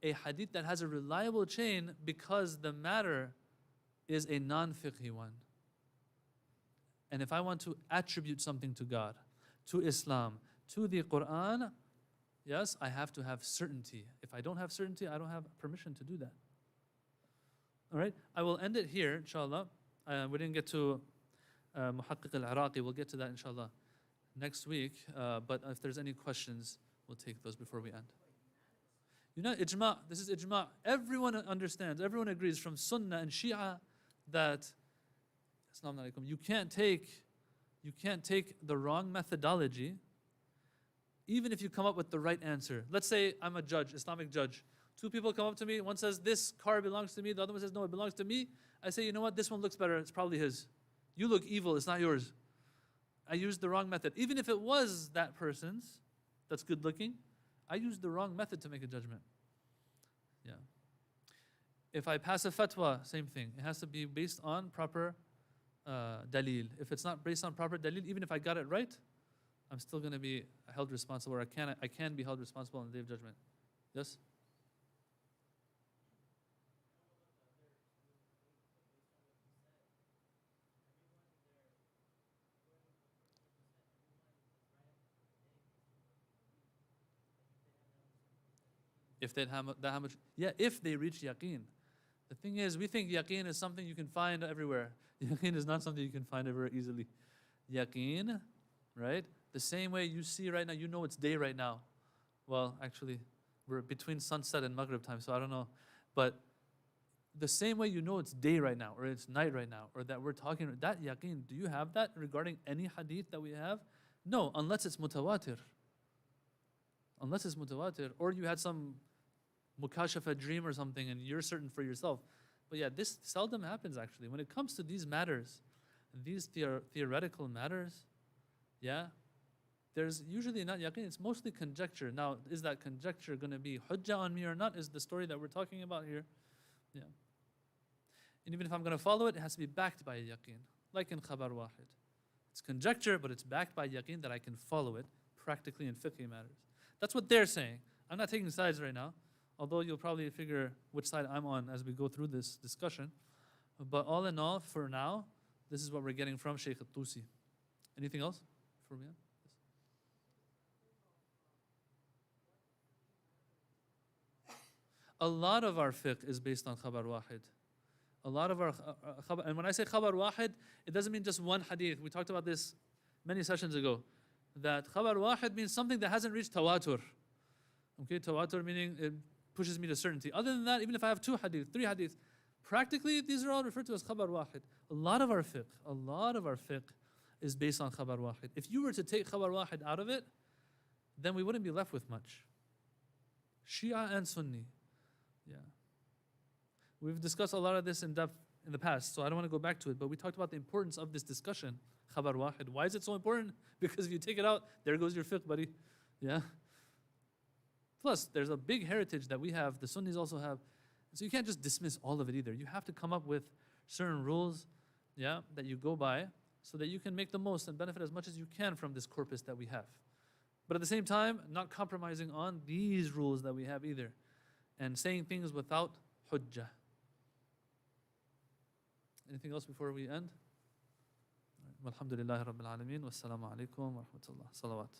a hadith that has a reliable chain because the matter is a non-fiqhi one. And if I want to attribute something to God, to Islam, to the Quran, yes, I have to have certainty. If I don't have certainty, I don't have permission to do that. All right, I will end it here, inshallah. We didn't get to Muhaqqiq al-Iraqi. We'll get to that, inshallah, next week. But if there's any questions, we'll take those before we end. You know, ijma', this is ijma'. Everyone understands, everyone agrees from Sunnah and Shia that, Assalamu alaikum, you can't take the wrong methodology even if you come up with the right answer. Let's say I'm a judge, Islamic judge. Two people come up to me, one says this car belongs to me, the other one says no, it belongs to me. I say, you know what, this one looks better, it's probably his. You look evil, it's not yours. I used the wrong method. Even if it was that person's, that's good looking, I used the wrong method to make a judgment. Yeah. If I pass a fatwa, same thing. It has to be based on proper dalil. If it's not based on proper dalil, even if I got it right, I'm still going to be held responsible, or I can be held responsible on the Day of Judgment. Yes? If they have that how much, yeah, if they reach yaqeen. The thing is, we think yaqeen is something you can find everywhere. Yaqeen is not something you can find everywhere easily. Yaqeen, right? The same way you see right now, you know it's day right now. Well, actually, we're between sunset and Maghrib time, so I don't know. But the same way you know it's day right now, or it's night right now, or that we're talking, that yaqeen, do you have that regarding any hadith that we have? No, unless it's mutawatir. Unless it's mutawatir, or you had some mukashafa dream or something and you're certain for yourself. But yeah, this seldom happens actually. When it comes to these matters, these theoretical matters, yeah, there's usually not yaqeen, it's mostly conjecture. Now, is that conjecture going to be hujjah on me or not is the story that we're talking about here. Yeah. And even if I'm going to follow it, it has to be backed by a yaqeen, like in khabar wahid. It's conjecture, but it's backed by yaqeen that I can follow it practically in fiqh matters. That's what they're saying. I'm not taking sides right now, although you'll probably figure which side I'm on as we go through this discussion. But all in all, for now, this is what we're getting from Shaykh al-Tusi. Anything else before we end? Yes. A lot of our fiqh is based on khabar wahid. A lot of our khabar, and when I say khabar wahid, it doesn't mean just one hadith. We talked about this many sessions ago. That khabar wahid means something that hasn't reached tawatur. Okay, tawatur meaning it pushes me to certainty. Other than that, even if I have 2 hadith, 3 hadith, practically these are all referred to as khabar wahid. A lot of our fiqh is based on khabar wahid. If you were to take khabar wahid out of it, then we wouldn't be left with much. Shia and Sunni. Yeah. We've discussed a lot of this in depth in the past, so I don't want to go back to it, but we talked about the importance of this discussion, khabar wahid. Why is it so important? Because if you take it out, there goes your fiqh, buddy. Yeah. Plus, there's a big heritage that we have, the Sunnis also have. So you can't just dismiss all of it either. You have to come up with certain rules, yeah, that you go by so that you can make the most and benefit as much as you can from this corpus that we have. But at the same time, not compromising on these rules that we have either. And saying things without hujjah. Anything else before we end? والحمد لله رب العالمين والسلام عليكم ورحمة الله. صلوات.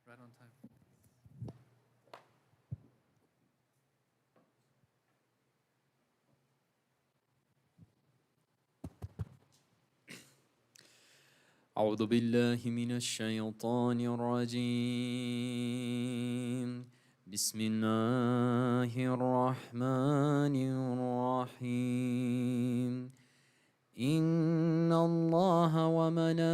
Right on time. أعوذ بالله من الشيطان الرجيم. بسم الله الرحمن الرحيم. إن الله وملائكته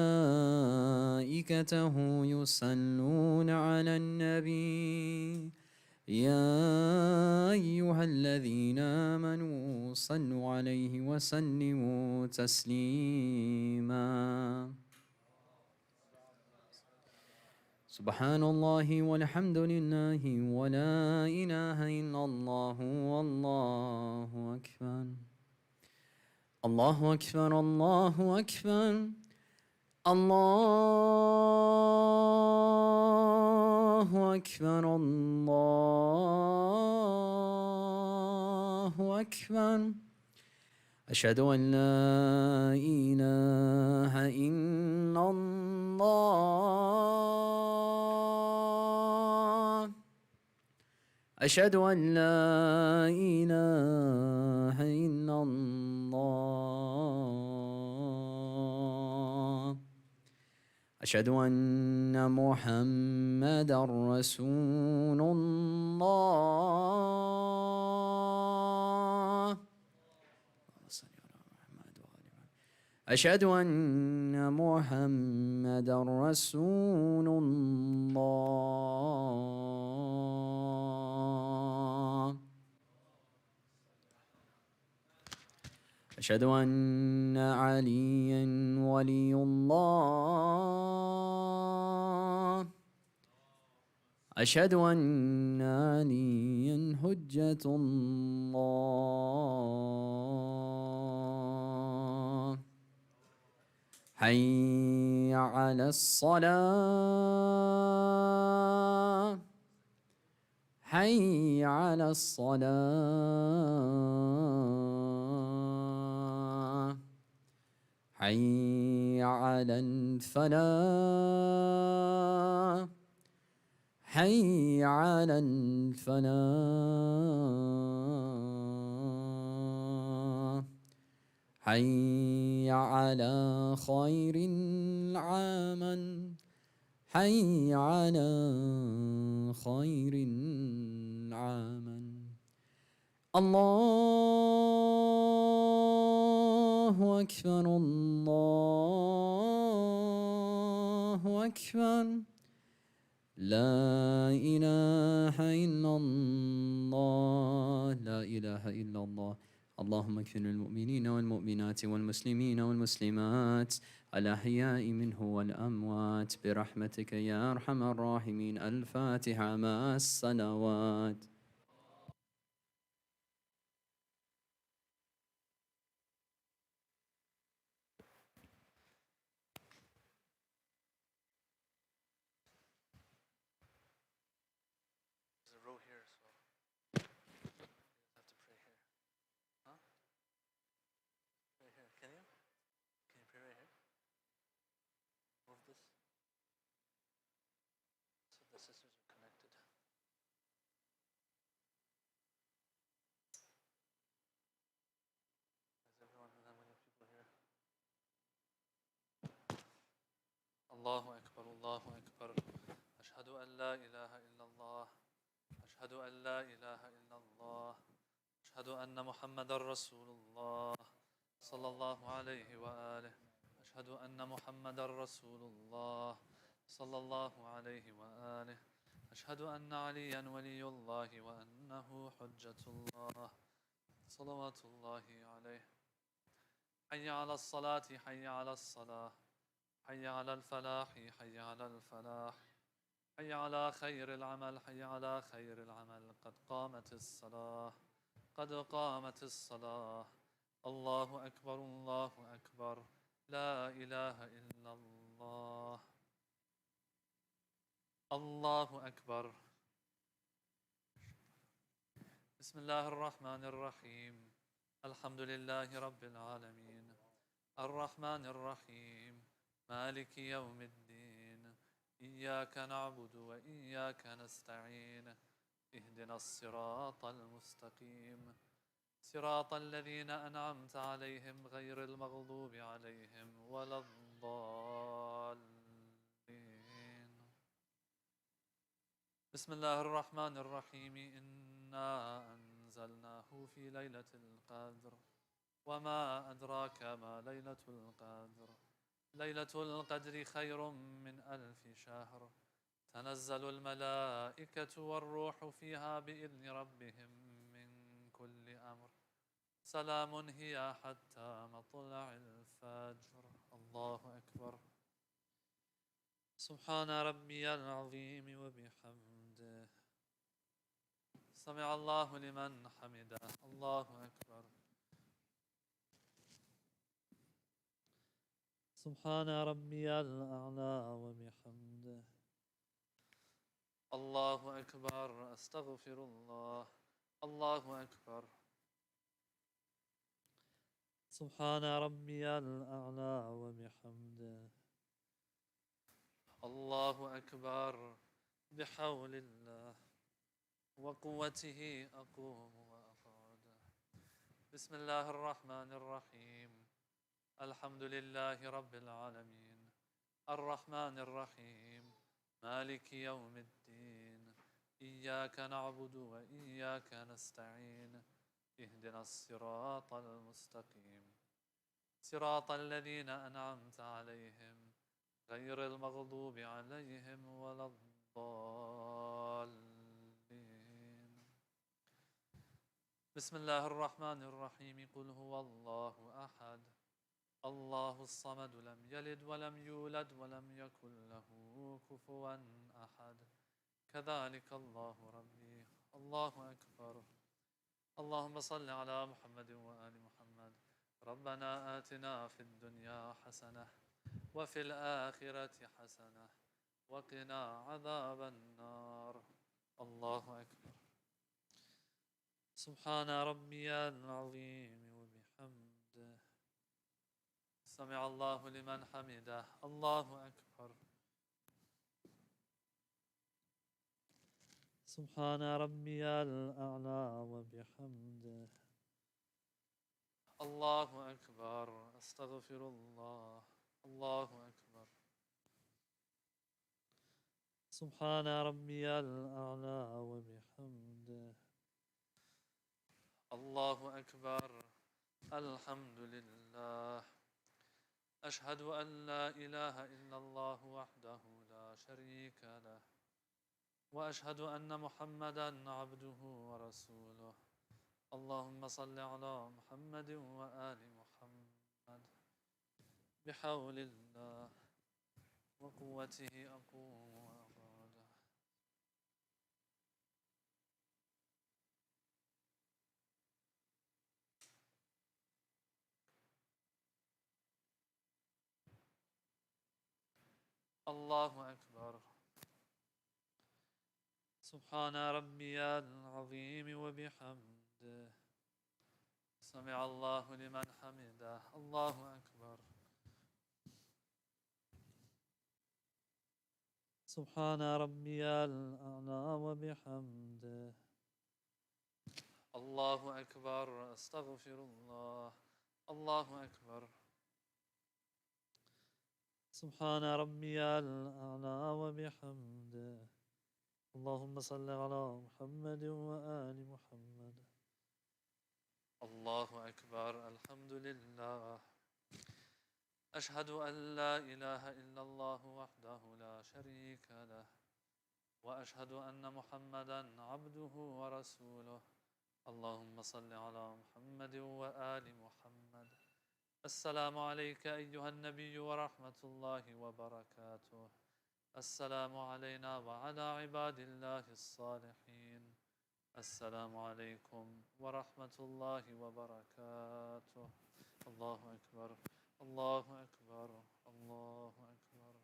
يصلون على النبي يا أيها الذين آمنوا صلوا عليه وسلموا تسليما. سبحان الله والحمد لله ولا إله إلا الله والله أكبر. الله أكبر الله أكبر. الله أكبر الله أكبر. أشهد أن لا إله إلا الله. أشهد أن لا إله إلا الله. أشهد أن محمدا رسول الله. أشهد أن محمدا رسول الله. أشهد أن عليا ولي الله. أشهد أن عليا حجة الله. حي على الصلاة. حي على الصلاة. حي على الفلاح. حي على الفلاح. حي على خير العمل. حي على خير العمل. الله أكبر الله أكبر. لا إله إلا الله لا إله إلا الله. اللهم اغفر للمؤمنين والمؤمنات والمسلمين والمسلمات الأحياء منه والأموات برحمتك يا أرحم الراحمين. الفاتحة مع الصلوات. There's a row here, so you have to pray here. Huh? Pray here. Can you? Can you pray right here? Move this. So the sisters are connected. Is everyone, how many people here? Allahu Akbar, Allahu Akbar. Ashhadu an la ilaha illallah. أشهد أن لا إله إلا الله. أشهد أن محمدا رسول الله صلى الله عليه وآله. أشهد أن محمدا رسول الله صلى الله عليه وآله. أشهد أن عليا ولي الله وأنه حجة الله صلوات الله عليه. حي على الصلاة حي على الصلاة. حي على الفلاح حي على الفلاح. حي على خير العمل حي على خير العمل. قد قامت الصلاة قد قامت الصلاة. الله أكبر الله أكبر. لا إله إلا الله. الله أكبر. بسم الله الرحمن الرحيم الحمد لله رب العالمين الرحمن الرحيم مالك يوم الدين إياك نعبد وإياك نستعين اهدنا الصراط المستقيم صراط الذين أنعمت عليهم غير المغضوب عليهم ولا الضالين. بسم الله الرحمن الرحيم إنا أنزلناه في ليلة القدر وما أدراك ما ليلة القدر ليلة القدر خير من 1000 شهر تنزل الملائكة والروح فيها بإذن ربهم من كل أمر سلام هي حتى مطلع الفجر. الله أكبر. سبحان ربي العظيم وبحمده سمع الله لمن حمده. الله أكبر. سبحان ربي الأعلى وبحمده. الله أكبر. أستغفر الله. الله أكبر. سبحان ربي الأعلى وبحمده. الله أكبر. بحول الله وقوته أقوم وأقعد. بسم الله الرحمن الرحيم الحمد لله رب العالمين الرحمن الرحيم مالك يوم الدين إياك نعبد وإياك نستعين اهدنا الصراط المستقيم صراط الذين أنعمت عليهم غير المغضوب عليهم ولا الضالين. بسم الله الرحمن الرحيم قل هو الله أحد الله الصمد لم يلد ولم يولد ولم يكن له كفوا أحد كذلك الله ربي. الله أكبر. اللهم صل على محمد وآل محمد. ربنا آتنا في الدنيا حسنة وفي الآخرة حسنة وقنا عذاب النار. الله أكبر. سبحان ربي العظيم وبحمده سمع الله لمن حمده. الله أكبر. سبحان ربي الأعلى وبحمده. الله أكبر. أستغفر الله. الله أكبر. سبحان ربي الأعلى وبحمده. الله أكبر. الحمد لله. أشهد أن لا إله إلا الله وحده لا شريك له وأشهد أن محمدا عبده ورسوله. اللهم صل على محمد وآل محمد. بحول الله وقوته أقوم وأقعد. الله أكبر. سبحان ربي العظيم وبحمده سمع الله لمن حمده. الله أكبر. سبحان ربي الأعلى وبحمده. الله أكبر. أستغفر الله. الله أكبر. سبحان ربي الأعلى وبحمده. اللهم صل على محمد وآل محمد. الله أكبر. الحمد لله. أشهد أن لا إله إلا الله وحده لا شريك له وأشهد أن محمدا عبده ورسوله. اللهم صل على محمد وآل محمد. السلام عليك أيها النبي ورحمة الله وبركاته. السلام علينا وعلى عباد الله الصالحين. السلام عليكم ورحمة الله وبركاته. الله أكبر. الله أكبر. الله أكبر.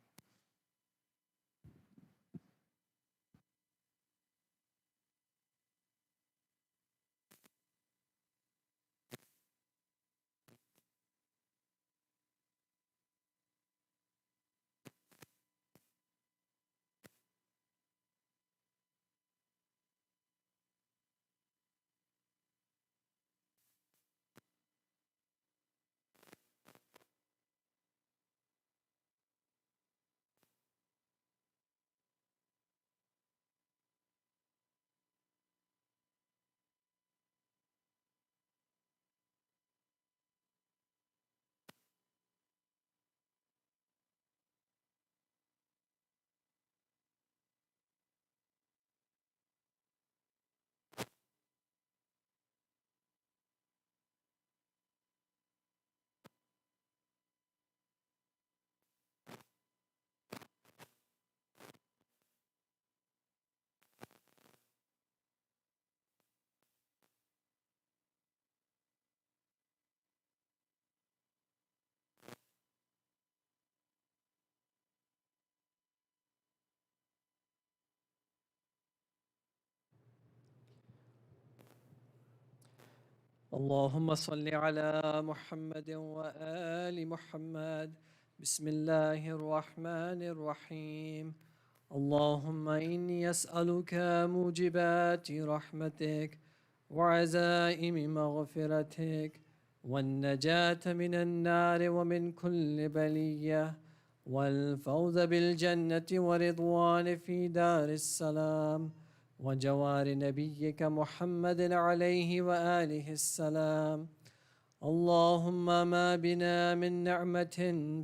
اللهم صل على محمد وآل محمد. بسم الله الرحمن الرحيم. اللهم إني أسألك موجبات رحمتك وعزائم مغفرتك والنجاة من النار ومن كل بلية والفوز بالجنة ورضوان في دار السلام وجوار نبيك محمد عليه وآله السلام. اللهم ما بنا من نعمة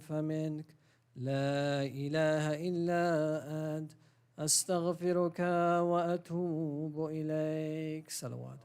فمنك، لا إله إلا أنت، أستغفرك وأتوب إليك. صلوات.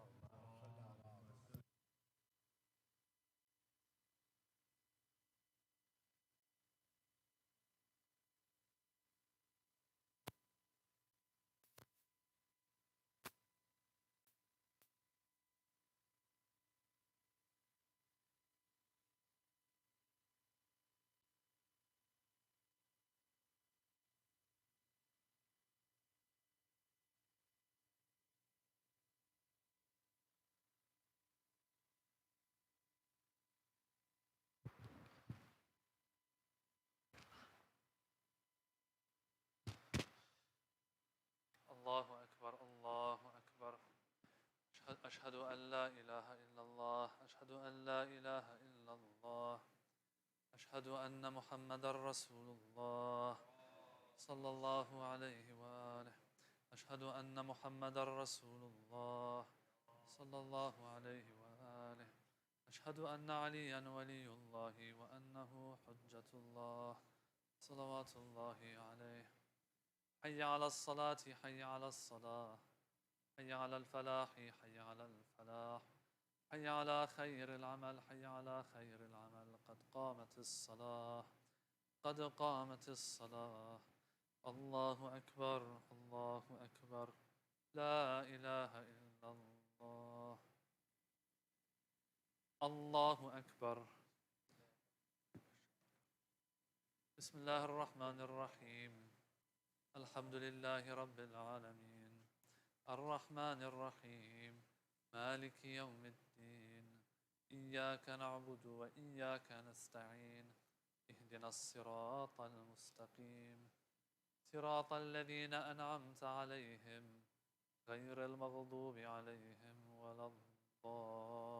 الله أكبر الله أكبر. أشهد أن لا إله إلا الله، أشهد أن لا إله إلا الله، أشهد أن محمدا رسول الله صلى الله عليه وآله. أشهد أن محمدا رسول الله صلى الله عليه وآله. أشهد أن عليا ولي الله وأنه حجة الله صلوات الله عليه. حي على الصلاة، حي على الصلاة، حي على الفلاح، حي على الفلاح، حي على خير العمل، حي على خير العمل. قد قامت الصلاة، قد قامت الصلاة. الله أكبر الله أكبر. لا إله إلا الله. الله أكبر. بسم الله الرحمن الرحيم. الحمد لله رب العالمين، الرحمن الرحيم، مالك يوم الدين. إياك نعبد وإياك نستعين. اهدنا الصراط المستقيم، صراط الذين أنعمت عليهم غير المغضوب عليهم ولا الضالين.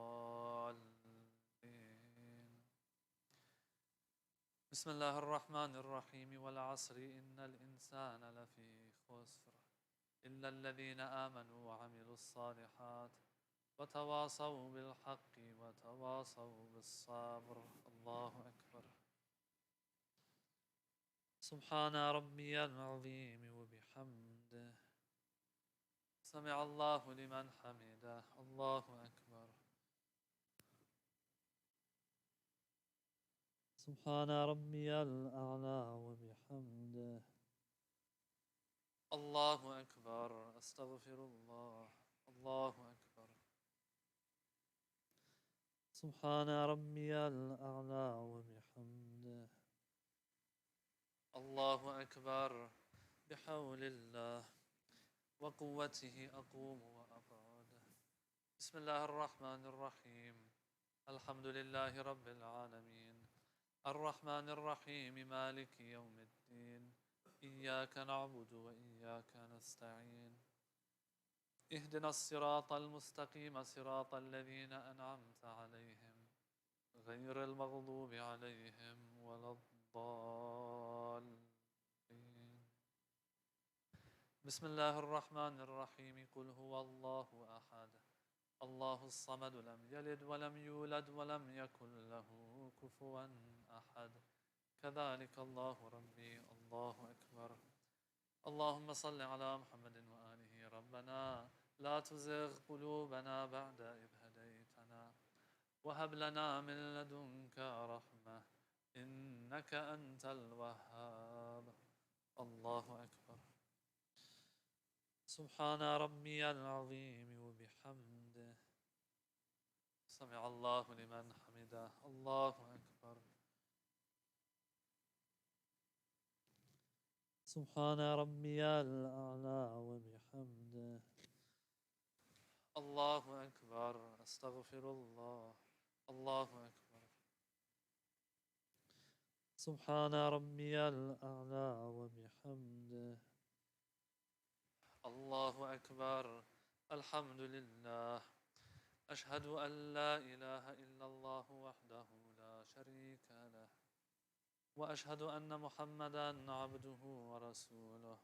بسم الله الرحمن الرحيم. والعصر إن الإنسان لفي خسر إلا الذين آمنوا وعملوا الصالحات وتواصوا بالحق وتواصوا بالصبر. الله أكبر. سبحان ربي العظيم وبحمده. سمع الله لمن حمده. الله أكبر. سبحان ربي الأعلى وبحمده. الله أكبر. أستغفر الله. الله أكبر. سبحان ربي الأعلى وبحمده. الله أكبر. بحول الله وقوته أقوم وأقعد. بسم الله الرحمن الرحيم. الحمد لله رب العالمين، الرحمن الرحيم، مالك يوم الدين. إياك نعبد وإياك نستعين. اهدنا الصراط المستقيم، صراط الذين أنعمت عليهم غير المغضوب عليهم ولا الضالين. بسم الله الرحمن الرحيم. قل هو الله أحد، الله الصمد، لم يلد ولم يولد ولم يكن له كفوا أحد. كذلك الله ربي. الله أكبر. اللهم صل على محمد وآله. ربنا لا تزغ قلوبنا بعد إذ هديتنا وهب لنا من لدنك رحمة إنك أنت الوهاب. الله أكبر. سبحان ربي العظيم وبحمده. سمع الله لمن حمده. الله أكبر. سبحان ربي الأعلى وبحمده. الله أكبر. أستغفر الله. الله أكبر. سبحان ربي الأعلى وبحمده. الله أكبر. الحمد لله. أشهد أن لا إله إلا الله وحده لا شريك له، وأشهد أن محمدا عبده ورسوله.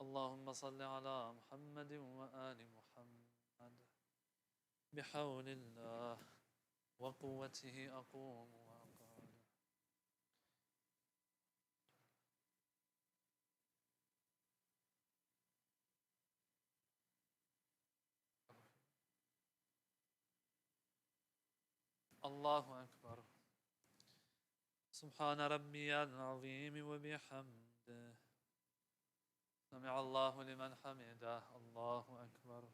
اللهم صل على محمد وآل محمد. بحول الله وقوته أقوم وأقعد. الله أكبر. سبحان ربي العظيم وبحمده. سمع الله لمن حمده. الله أكبر.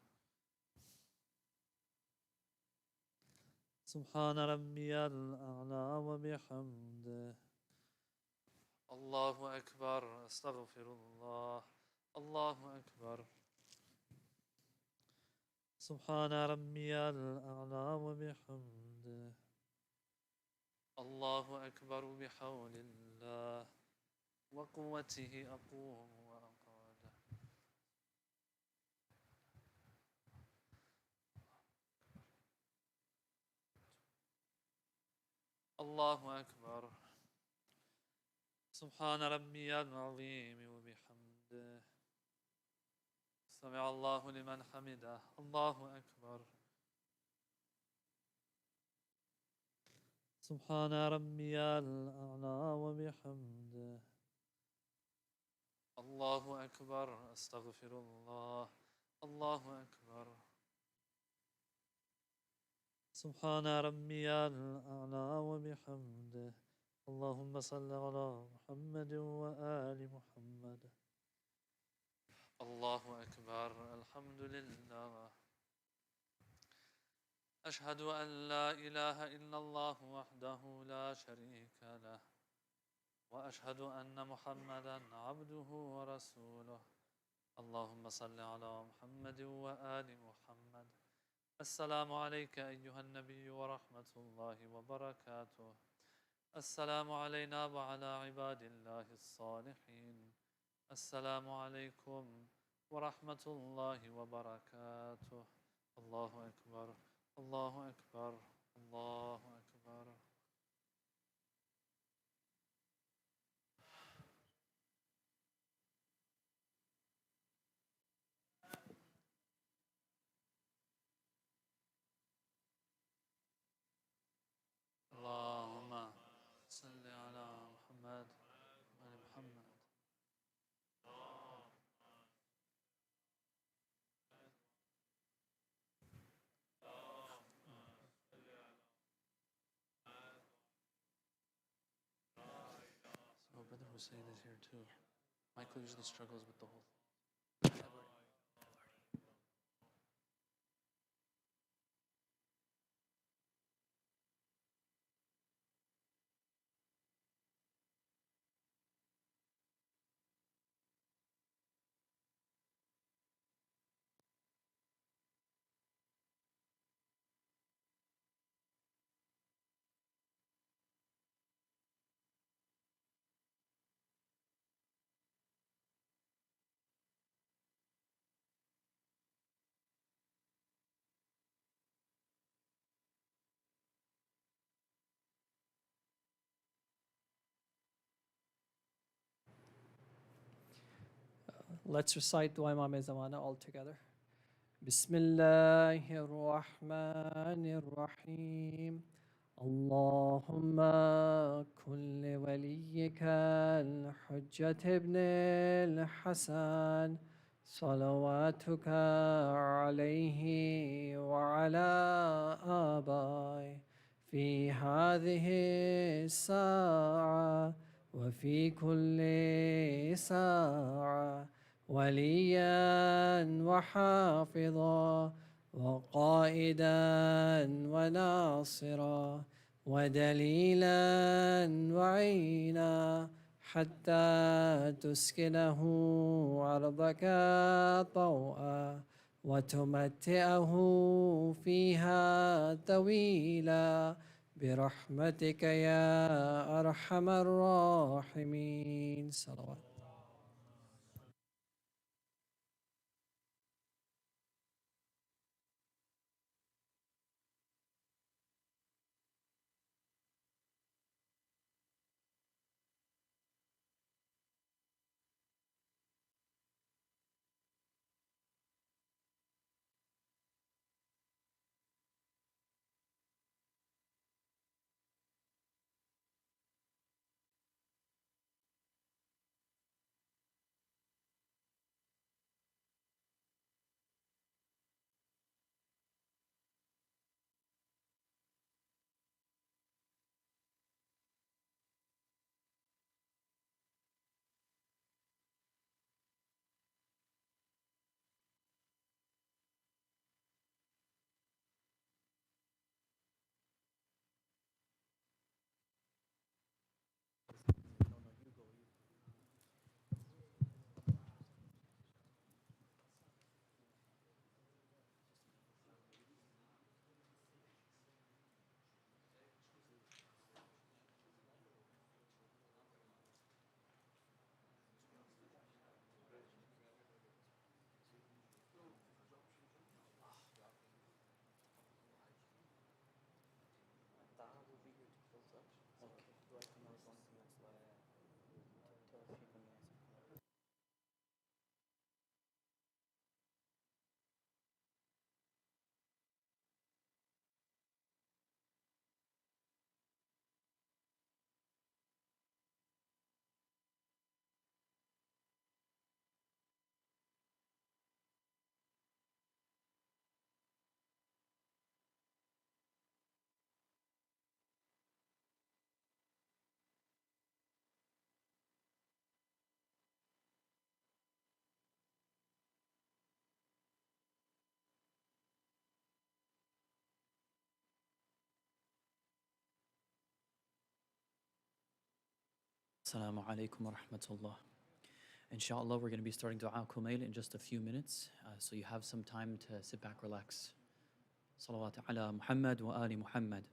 سبحان ربي الأعلى وبحمده. الله أكبر. أستغفر الله. الله أكبر. سبحان ربي الأعلى وبحمده. الله أكبر. بحول الله وقوته أقوم وأقعد. الله أكبر. سبحان ربي العظيم وبحمده. سمع الله لمن حمده. الله أكبر. سبحان ربي الأعلى وبحمده. الله أكبر. أستغفر الله. الله أكبر. سبحان ربي الأعلى وبحمده. اللهم صل على محمد وآل محمد. الله أكبر. الحمد لله. أشهد أن لا إله إلا الله وحده لا شريك له، وأشهد أن محمدا عبده ورسوله. اللهم صل على محمد وآل محمد. السلام عليك أيها النبي ورحمة الله وبركاته. السلام علينا وعلى عباد الله الصالحين. السلام عليكم ورحمة الله وبركاته. الله أكبر. الله أكبر. الله أكبر. اللهم صل على محمد وآل محمد. So Brother Hussein is here too. Michael usually struggles with the whole thing. Let's recite Dua Imam Zamana all together. بسم الله الرحمن الرحيم. اللهم كن لوليك الحجة ابن الحسن صلواتك عليه وعلى آبائه في هذه الساعة وفي كل ساعة وليا وحافظا وقائدا وناصرا ودليلا وعينا حتى تسكنه أرضك طوعا وتمتعه فيها طويلا برحمتك يا أرحم الراحمين. صلوات. Assalamu alaikum wa rahmatullah. Inshallah, we're going to be starting Dua Kumail in just a few minutes, so you have some time to sit back, relax. Salawat ala Muhammad wa ali Muhammad.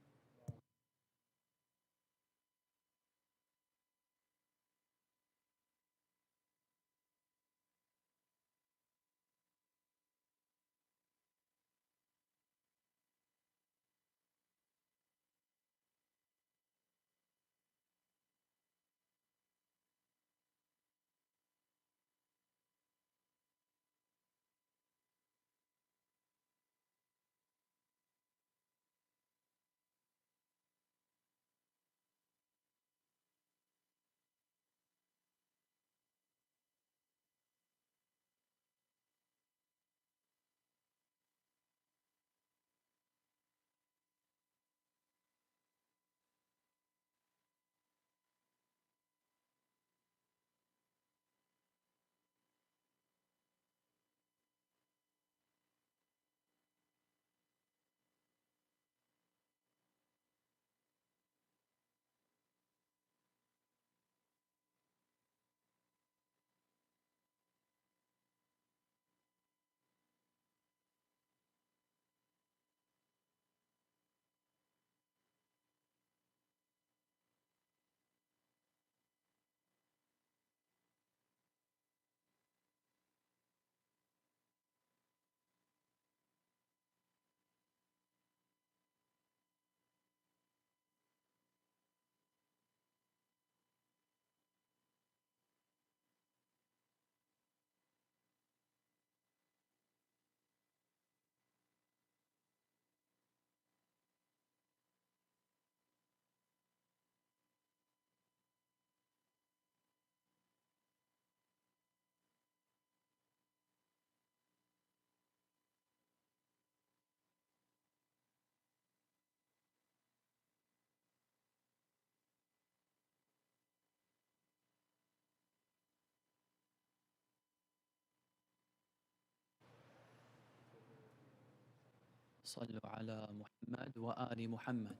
صلوا على محمد وآل محمد.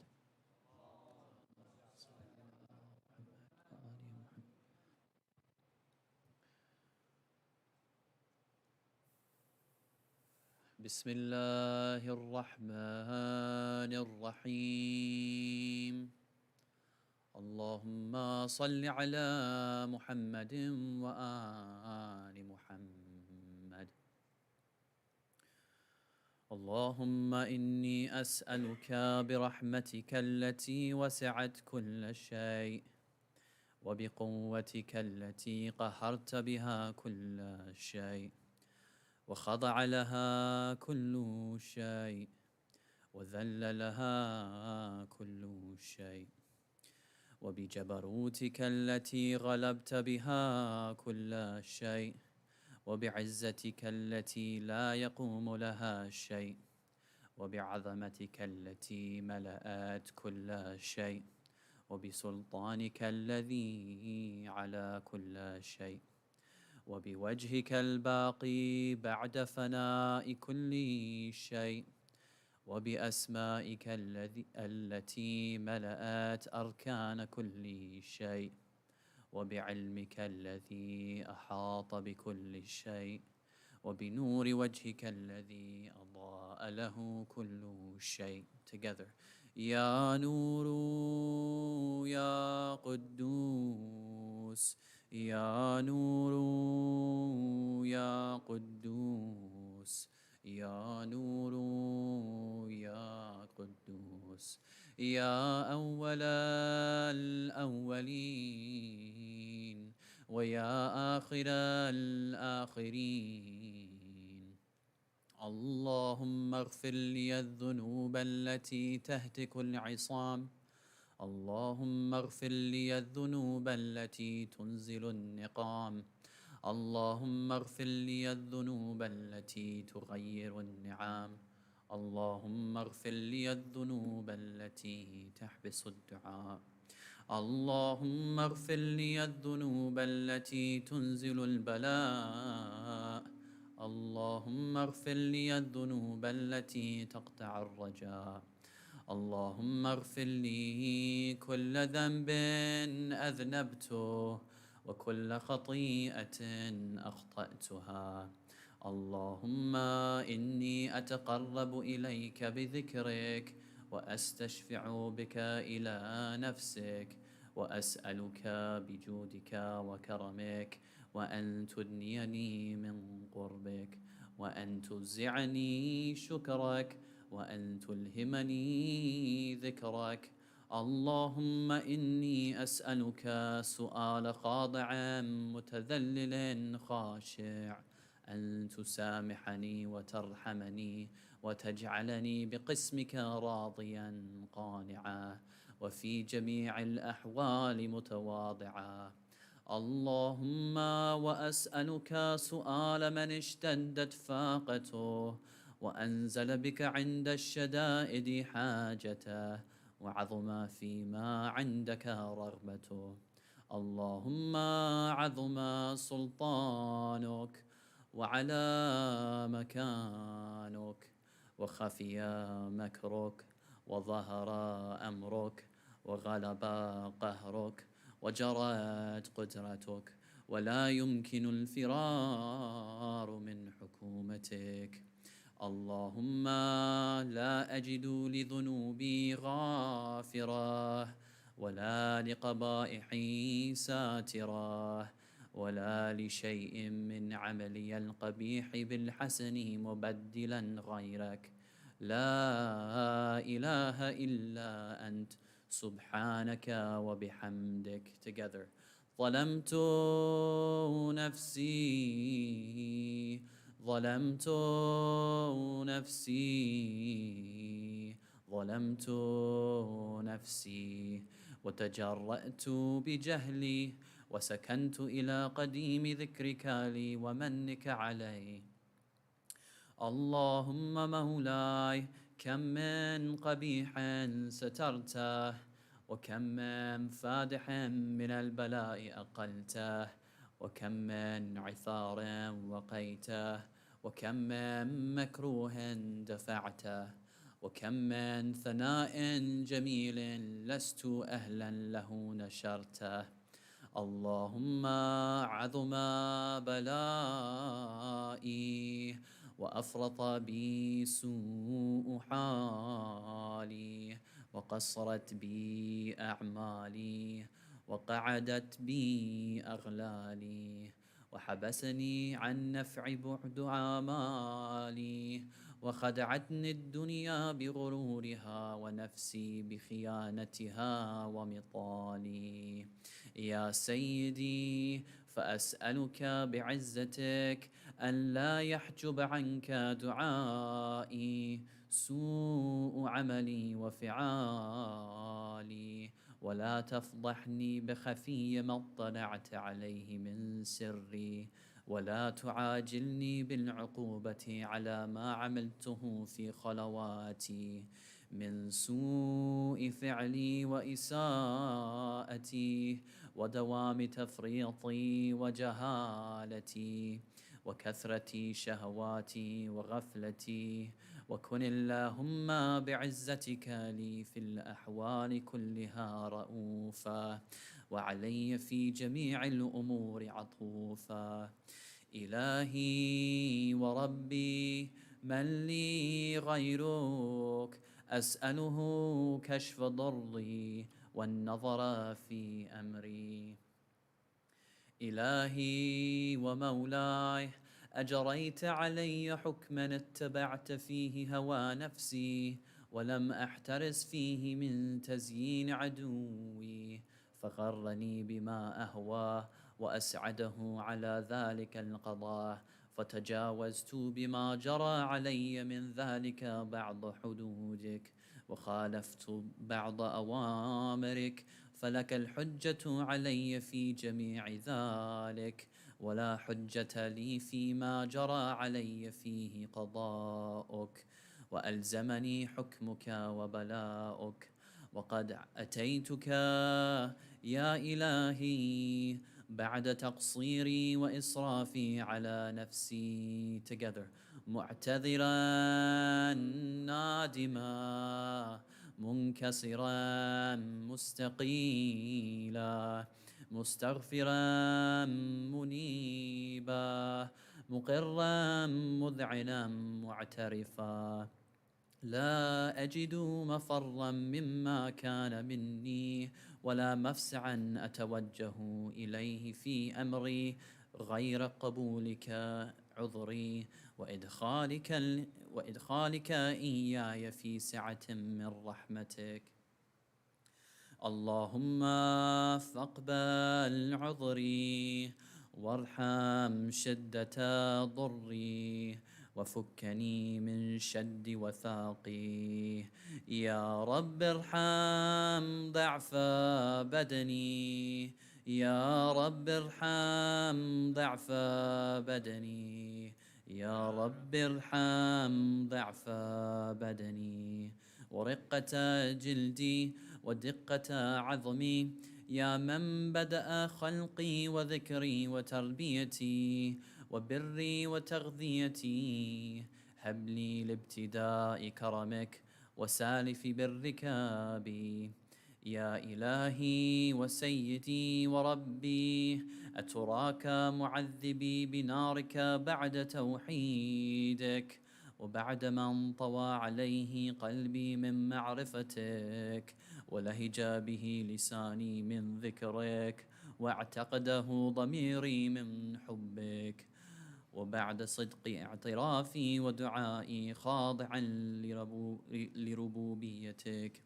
بسم الله الرحمن الرحيم. اللهم صل على محمد وآل محمد. اللهم إني أسألك برحمتك التي وسعت كل شيء وبقوتك التي قهرت بها كل شيء وخضع لها كل شيء وذل لها كل شيء وبجبروتك التي غلبت بها كل شيء وبعزتك التي لا يقوم لها شيء وبعظمتك التي ملأت كل شيء وبسلطانك الذي على كل شيء وبوجهك الباقي بعد فناء كل شيء وبأسمائك التي ملأت أركان كل شيء وبعلمك الذي أحاط بكل شيء وبنور وجهك الذي أضاء له كل شيء. Together. يا نور يا قدوس يا نور يا قدوس يا نور يا قدوس يا أول الأولين ويا آخر الآخرين. اللهم اغفر لي الذنوب التي تهتك العصام. اللهم اغفر لي الذنوب التي تنزل النقام. اللهم اغفر لي الذنوب التي تغير النعام. اللهم اغفر لي الذنوب التي تحبس الدعاء. اللهم اغفر لي الذنوب التي تنزل البلاء. اللهم اغفر لي الذنوب التي تقطع الرجاء. اللهم اغفر لي كل ذنب أذنبته وكل خطيئة أخطأتها. اللهم إني أتقرب إليك بذكرك وأستشفع بك إلى نفسك وأسألك بجودك وكرمك وأن تدنيني من قربك وأن تزعني شكرك وأن تلهمني ذكرك. اللهم إني أسألك سؤال خاضع متذلل خاشع أن تسامحني وترحمني وتجعلني بقسمك راضيا قانعا وفي جميع الأحوال متواضعا. اللهم وأسألك سؤال من اشتدت فاقته وأنزل بك عند الشدائد حاجته وعظم فيما عندك رغبته. اللهم عظم سلطانك وعلى مكانك وخفي مكرك وظهر أمرك وغلب قهرك وجرت قدرتك ولا يمكن الفرار من حكومتك. اللهم لا أجد لذنوبي غافرة ولا لقبائحي ساترة ولا لشيء من عملي القبيح بالحسن مبدلا غيرك. لا إله إلا أنت سبحانك وبحمدك. Together. ظلمت نفسي ظلمت نفسي ظلمت نفسي وتجرأت بجهلي وسكنت إلى قديم ذكرك لي ومنك علي. اللهم مولاي كم من قبيح سترته وكم من فادح من البلاء أقلته وكم من عثار وقيته وكم من مكروه دفعته وكم من ثناء جميل لست أهلا له نشرته. اللهم عظم بلائي وأفرط بي سوء حالي، وقصرت بي أعمالي، وقعدت بي أغلالي، وحبسني عن نفع بعد آمالي، وخدعتني الدنيا بغرورها، ونفسي بخيانتها ومطالي. يا سيدي، فأسألك بعزتك أن لا يحجب عنك دعائي سوء عملي وفعالي، ولا تفضحني بخفي ما اطلعت عليه من سري، ولا تعاجلني بالعقوبة على ما عملته في خلواتي من سوء فعلي وإساءتي ودوام تفريطي وجهالتي وكثرة شهواتي وغفلتي. وكن اللهم بعزتك لي في الأحوال كلها رؤوفا، وعلي في جميع الأمور عطوفا. إلهي وربي، من لي غيرك؟ أسأله كشف ضري والنظر في أمري. إلهي ومولاي، أجريت علي حكما اتبعت فيه هوى نفسي، ولم أحترس فيه من تزيين عدوي، فغرني بما أهوى وأسعده على ذلك القضاء، فتجاوزت بما جرى علي من ذلك بعض حدودك، وخالفت بعض أوامرك، فلك الحجة علي في جميع ذلك، ولا حجة لي فيما جرى علي فيه قضاؤك، وألزمني حكمك وبلاؤك. وقد أتيتك يا إلهي بعد تقصيري وإسرافي على نفسي together معتذرا نادما منكسرا مستقيلا مستغفرا منيبا مقرا مذعنا معترفا، لا أجد مفرا مما كان مني، ولا مفزعا أتوجه إليه في أمري غير قبولك عذري وإدخالك إياي في سعة من رحمتك. اللهم فاقبل عذري، وارحم شدة ضري، وفكني من شد وثاقي. يا رب ارحم ضعف بدني، يا رب ارحم ضعف بدني، يا رب ارحم ضعف بدني، ورقة جلدي ودقة عظمي. يا من بدأ خلقي وذكري وتربيتي وبري وتغذيتي، هب لي لابتداء كرمك وسالف برك بي. يا إلهي وسيدي وربي، أتراك معذبي بنارك بعد توحيدك، وبعد ما انطوى عليه قلبي من معرفتك، ولهج به لساني من ذكرك، واعتقده ضميري من حبك، وبعد صدق اعترافي ودعائي خاضعا لربوبيتك.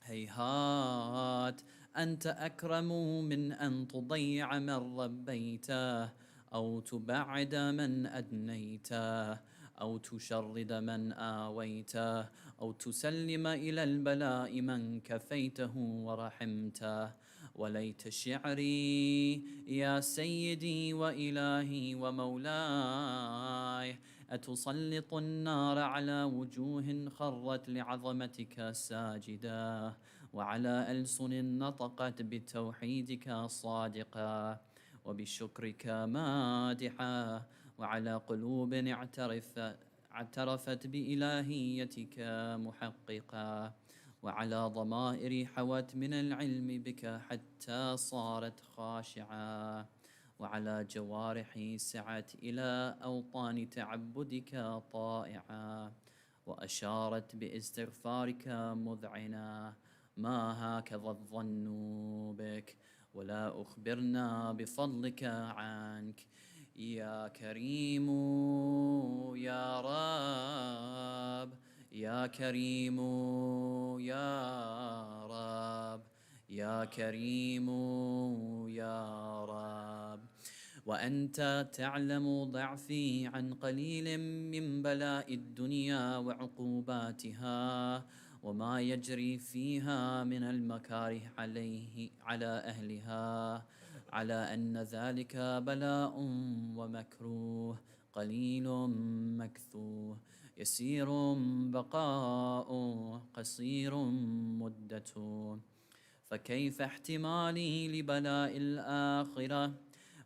هيهات، أنت أكرم من أن تضيع من ربيته، أو تبعد من أدنيته، أو تشرد من آويته، أو تسلم إلى البلاء من كفيته ورحمته. وليت شعري يا سيدي وإلهي ومولاي، أتسلط النار على وجوه خرت لعظمتك ساجدة، وعلى ألسن نطقت بتوحيدك صادقة، وبشكرك مادحة، وعلى قلوب اعترفت بإلهيتك محققة، وعلى ضمائر حوت من العلم بك حتى صارت خاشعة، وعلى جوارحي سعت إلى أوطان تعبدك طائعا، وأشارت باستغفارك مذعنا. ما هكذا الظن بك، ولا أخبرنا بفضلك عنك. يا كريم يا رب، يا كريم يا رب، يا كريم يا رب. وأنت تعلم ضعفي عن قليل من بلاء الدنيا وعقوباتها، وما يجري فيها من المكاره على أهلها، على أن ذلك بلاء ومكروه، قليل مكثوه، يسير بقاؤه، قصير مدته. فكيف احتمالي لبلاء الآخرة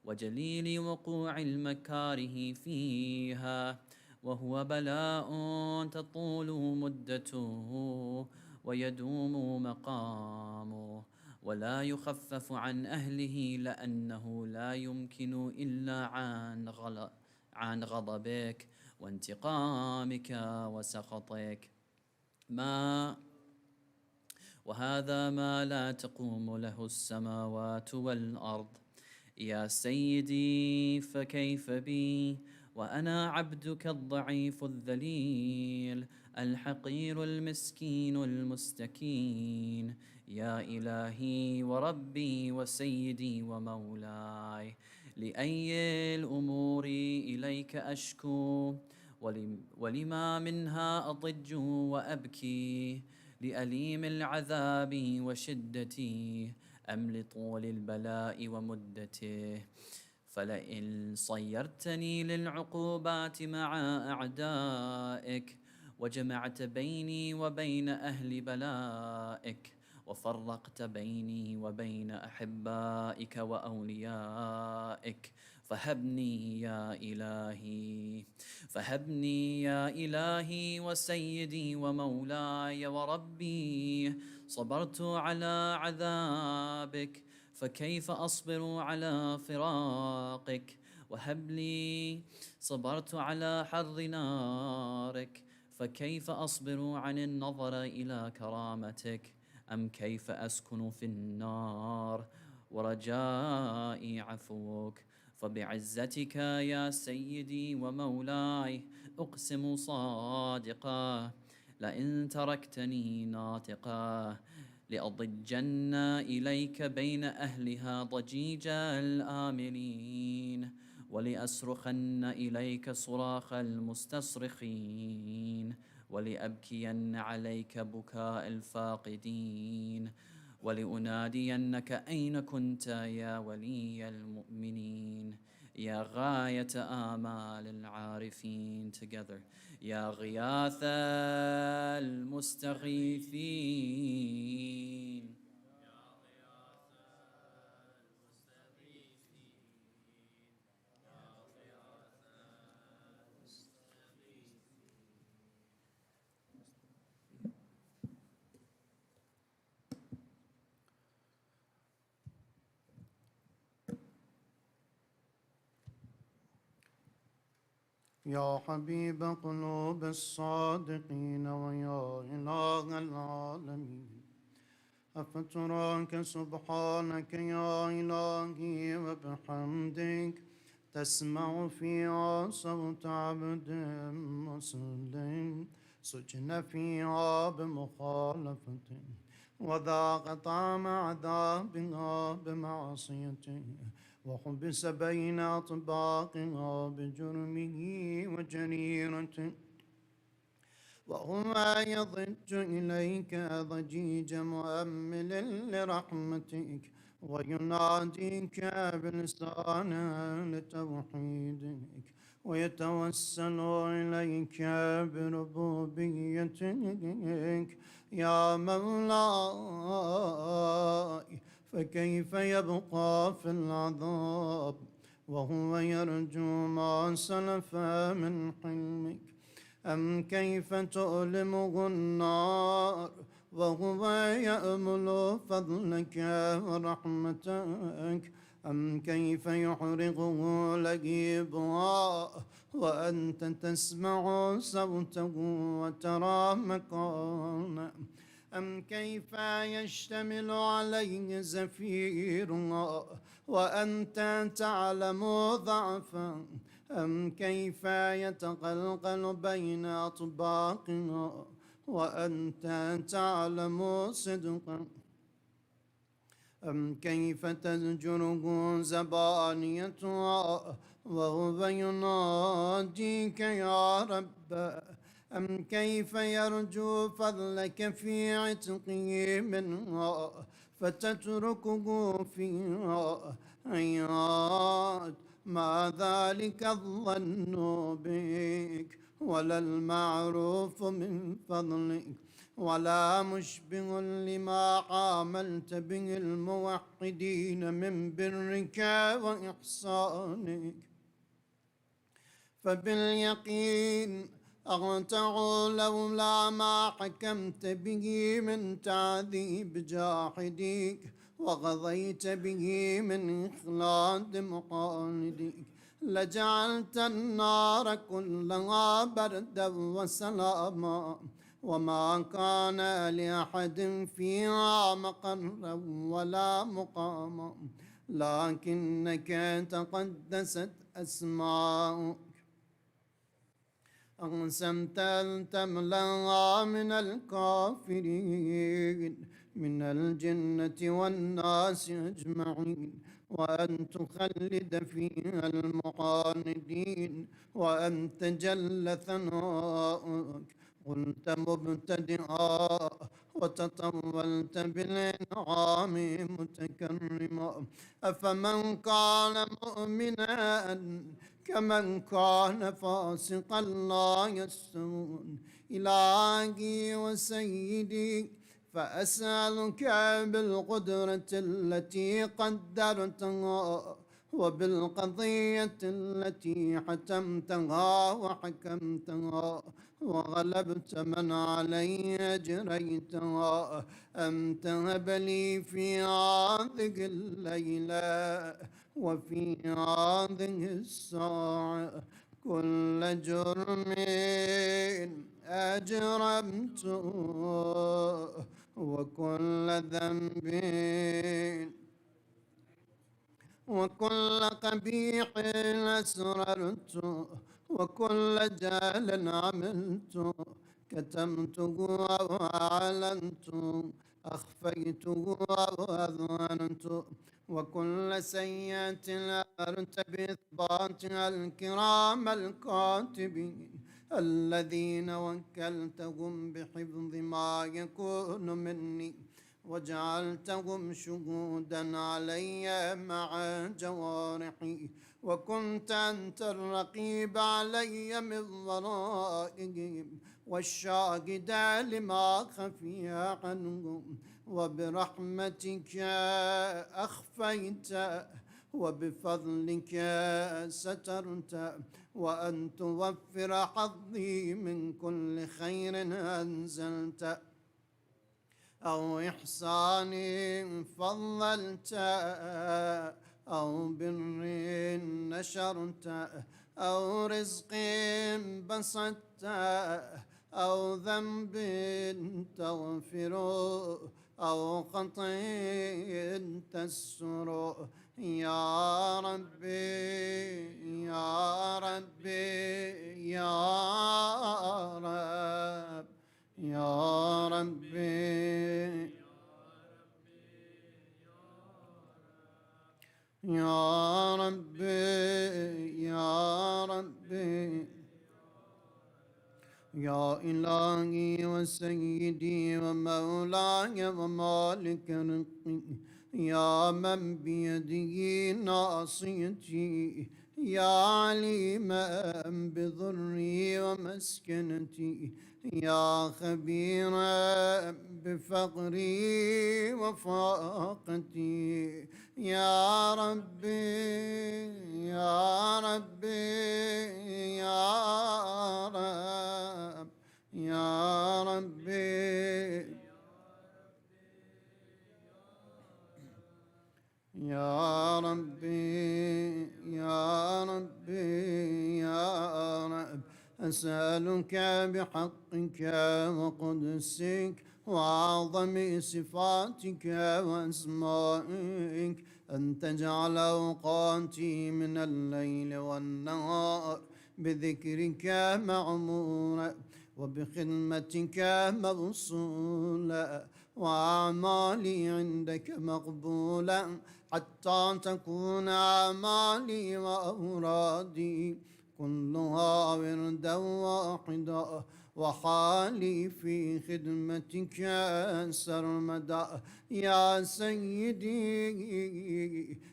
وجليل وقوع المكاره فيها، وهو بلاء تطول مدته ويدوم مقامه، ولا يخفف عن أهله، لأنه لا يمكن إلا عن غضبك وانتقامك وسخطك. وهذا ما لا تقوم له السماوات والأرض. يا سيدي، فكيف بي وأنا عبدك الضعيف الذليل الحقير المسكين المستكين؟ يا إلهي وربي وسيدي ومولاي، لأي الأمور إليك أشكو، ولما منها أضج وأبكي؟ لأليم العذاب وشدته، أم لطول البلاء ومدته؟ فلئن صيرتني للعقوبات مع أعدائك، وجمعت بيني وبين أهل بلائك، وفرقت بيني وبين أحبائك وأوليائك، فهبني يا إلهي، فهبني يا إلهي وسيدي ومولاي وربي. صبرت على عذابك، فكيف أصبر على فراقك؟ وهب لي. صبرت على حر نارك، فكيف أصبر عن النظر إلى كرامتك؟ أم كيف أسكن في النار ورجائي عفوك؟ فبعزتك يا سيدي ومولاي أقسم صادقا، لئن تركتني ناطقا لأضجن إليك بين أهلها ضجيج الآملين، ولأصرخن إليك صراخ المستصرخين، ولأبكين عليك بكاء الفاقدين، ولأنادينك أين كنت يا ولي المؤمنين، يا غاية آمال العارفين. Together. يا غياث المستغيثين، يا حبيب قلوب الصادقين ويا إله العالمين، أفتراك سبحانك يا إلهي وبحمدك تسمع فيها صوت عبد مسلم سجن فيها بمخالفة، وذاق طعم عذابها بمعصيته، وحبس بين أطباقها بجرمه وجريرته، وهو يضج إليك ضجيج مؤمل لرحمتك، ويناديك بلسان لتوحيدك، ويتوسل إليك بربوبيتك. يا مولاي، فكيف يبقى في العذاب وهو يرجو ما سلف من حلمك؟ أم كيف تؤلمه النار وهو يأمل فضلك ورحمتك. أم كيف يحرقه لهيبا وأنت تسمع صوته وترى مكانه؟ أم كيف يشتمل عليه زفير وأنت تعلم ضعفا؟ أم كيف يتقلقل بين أطباقها وأنت تعلم صدقا؟ أم كيف تزجره زبانيتها وهو يناديك يا رب؟ أم كيف يرجو فضلك في عتقه منها فتتركه فيها عيات؟ ما ذلك الظن بك ولا المعروف من فضلك ولا مشبه لما عاملت به الموحدين من برك وإحسانك. فباليقين أغتع لولا ما حكمت به من تعذيب جاحديك وغضيت به من إخلاد مقالديك لجعلت النار كلها بردا وسلاما وما كان لأحد فيها مقرا ولا مقاما لكنك تقدست أسماؤك أقسمت أن تملأها من الكافرين من الجنة والناس أجمعين وأن تخلد فيها المقاندين وأن تجل ثناؤك. قلت مبتدئا وتطولت بالإنعام متكرما. أفمن كان مؤمنا كمن كان فاسقا لا يستوون. إلهي وسيدي فأسألك بالقدرة التي قدرتها وبالقضية التي حتمتها وحكمتها وغلبت من علي أجريتها أن تهب لي في هذه الليلة وفي هذه الساعة كل جرم أجرمته وكل ذنب وكل قبيح أسررت وكل جهل عملت كتمته وأعلنت أخفيته وأظهرت وكل سيئة أردت بإثباتها الكرام الكاتبين الذين وكلتهم بحفظ ما يكون مني وجعلتهم شهودا علي مع جوارحي وكنت أنت الرقيب علي من ورائهم والشاهد لما خفي عنهم وبرحمتك أخفيت وبفضلك سترت وأن توفر حظي من كل خير أنزلت أو إحسان فضلت أو بر نشرت أو رزق بسطت أو ذنب تغفر أو خطأ تستر يا ربي يا ربي يا رب يا ربي يا ربي يا ربي يا إلهي وسيدي ومولاي ومالك رزقي يا من بيده ناصيتي يا عليما بضري ومسكنتي يا خبيرا بفقري وفاقتي يا ربي يا ربي يا رب يا ربي يا ربي يا ربي يا رب أسألك بحقك وقدسك وأعظم صفاتك وأسمائك أن تجعل أوقاتي من الليل والنهار بذكرك معمورة وبخدمتك موصولة وأعمالي عندك مقبولة حتى تكون أعمالي وأورادي كلها وردا واحدا وحالي في خدمتك سرمدا يا سيدي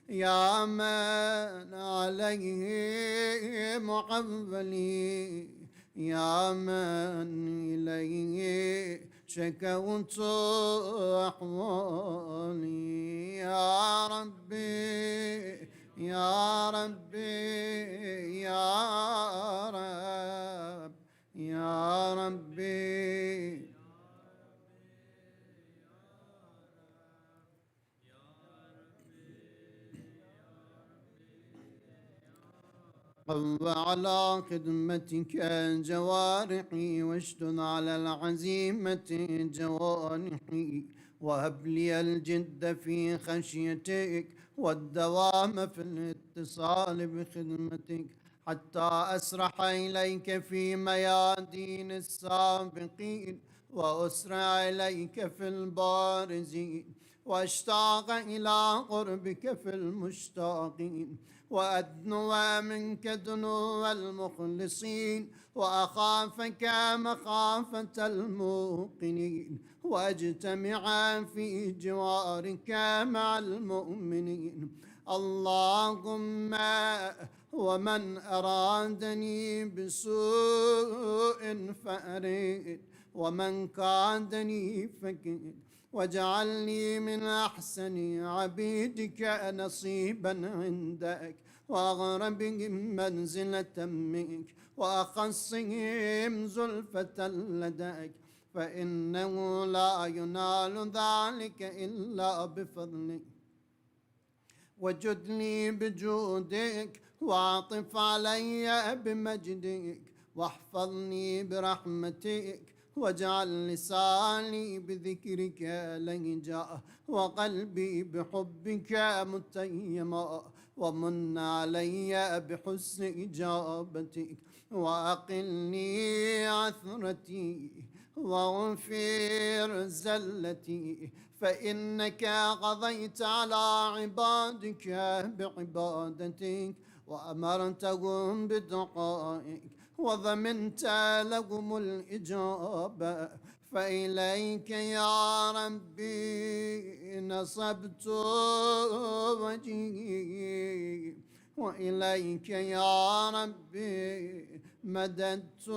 يا من عليه محولي يا من إليه شكوت أحوالي يا ربي يا ربي يا رب يا ربي قو على خدمتك جوارحي واشدد على العزيمة جوانحي وهب لي الجد في خشيتك والدوام في الاتصال بخدمتك حتى أسرح إليك في ميادين السابقين وأسرع إليك في البارزين واشتاق إلى قربك في المشتاقين وأدنو منك دنو المخلصين وأخافك مخافة الموقنين واجتمعا في جوارك مع المؤمنين اللهم ومن أرادني بسوء فأريد ومن كادني فكيد واجعلني من أحسن عبيدك نصيبا عندك وأغربهم منزلة منك وأخصهم زلفة لديك فإنه لا ينال ذلك إلا بفضلك وجد لي بجودك واعطف علي بمجدك واحفظني برحمتك واجعل لساني بذكرك لهجا وقلبي بحبك متيما ومن علي بحسن إجابتك وأقلني عثرتي واغفر زلتي فإنك قضيت على عبادك بعبادتك وأمرتهم بدعائك وضمنت لهم الإجابة فإليك يا ربي نصبت وجهي وإليك يا ربي مددت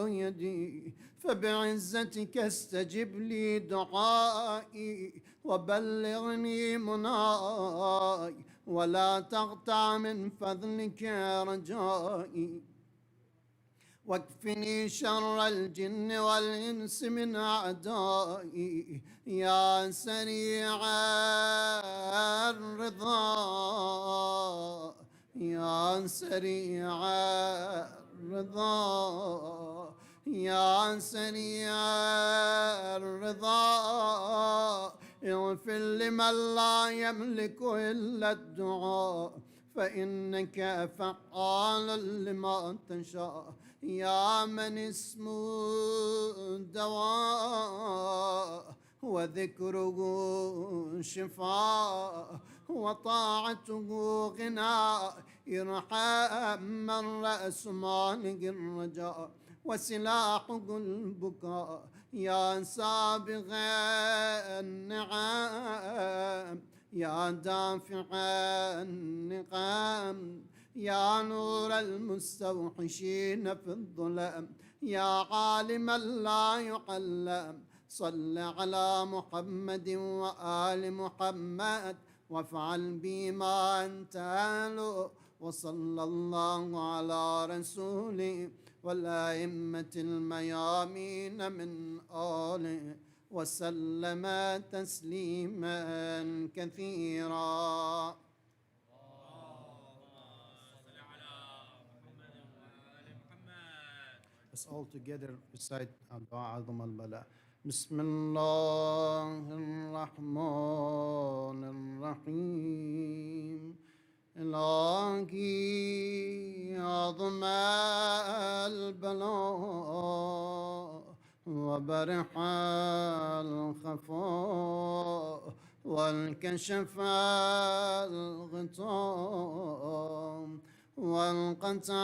يدي فبعزتك استجب لي دعائي وبلغني مناي ولا تقطع من فضلك رجائي واكفني شر الجن والإنس من أعدائي يا سريع الرضا يا سريع الرضا يا سريع الرضا اغفر لمن لا يملك إلا الدعاء فإنك فعال لما تشاء يا من اسمه دواء وذكره شفاء وطاعته غناء ارحم من رأس مالك الرجاء وسلاحه البكاء يا سابغ النعم يا دافع النقام يا نور المستوحشين في الظلام يا عالما لا يعلم صل على محمد وآل محمد وافعل بما أنت أهله وصلى الله على رسوله والأئمة الميامين من آله وسلم تسليما كثيرا Let's all together recite Dua Azam al-Bala. Bismillah ar-Rahman ar-Rahim. إلهي عظم البلاء وبرح الخفاء والكشف الغطاء والقطع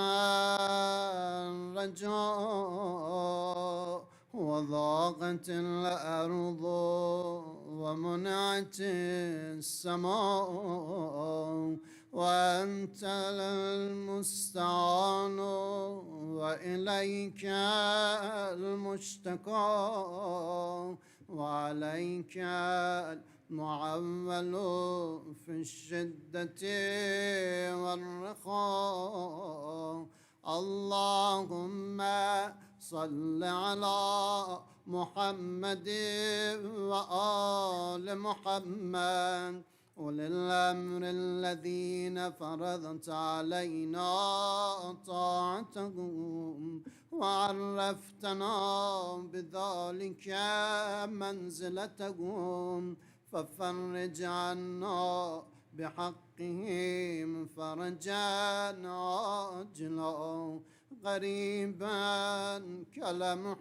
الرجاء وضاقت الأرض ومنعت السماء وأنت المستعان وإليك المشتكى وعليك المعول في الشدة والرخاء. اللهم صل على محمد وآل محمد أولي الأمر الذين فرضت علينا طاعتهم وعرفتنا بذلك منزلتهم ففرج عنا بحقهم فرجا عاجلا قريبا كلمح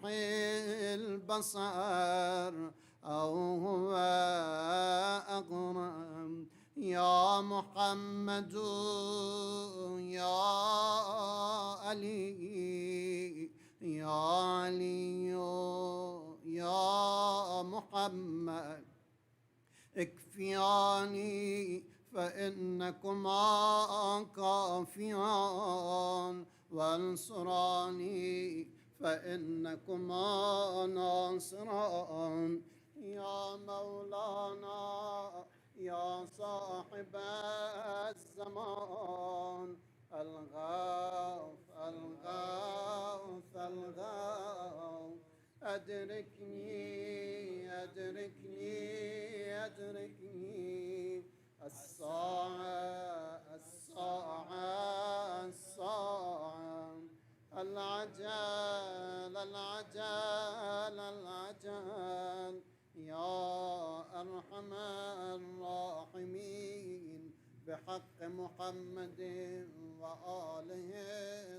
البصر أو هو أقرب. يا محمد يا علي يا علي يا محمد اكفياني فإنكما كافيان وانصراني فإنكما ناصران. يا مولانا يا صاحب الزمان الغوث الغوث الغوث أدركني أدركني أدركني الساعة الساعة الساعة العجل العجل العجل. يا أرحم الراحمين بحق محمد وآله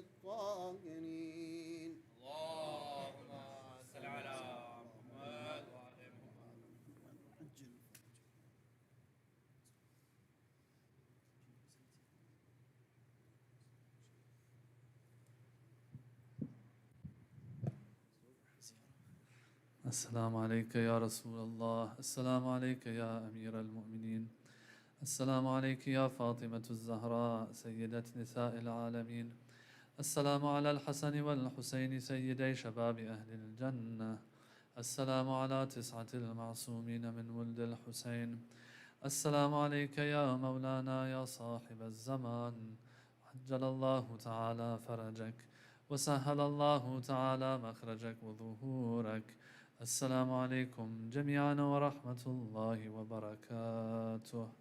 الطاهرين. اللهم صل على محمد وعلى محمد. السلام عليك يا رسول الله. السلام عليك يا أمير المؤمنين. السلام عليك يا فاطمة الزهراء سيدة نساء العالمين. السلام على الحسن والحسين سيدي شباب أهل الجنة. السلام على 9 المعصومين من ولد الحسين. السلام عليك يا مولانا يا صاحب الزمان. عجل الله تعالى فرجك وسهل الله تعالى مخرجك وظهورك. السلام عليكم جميعا ورحمة الله وبركاته.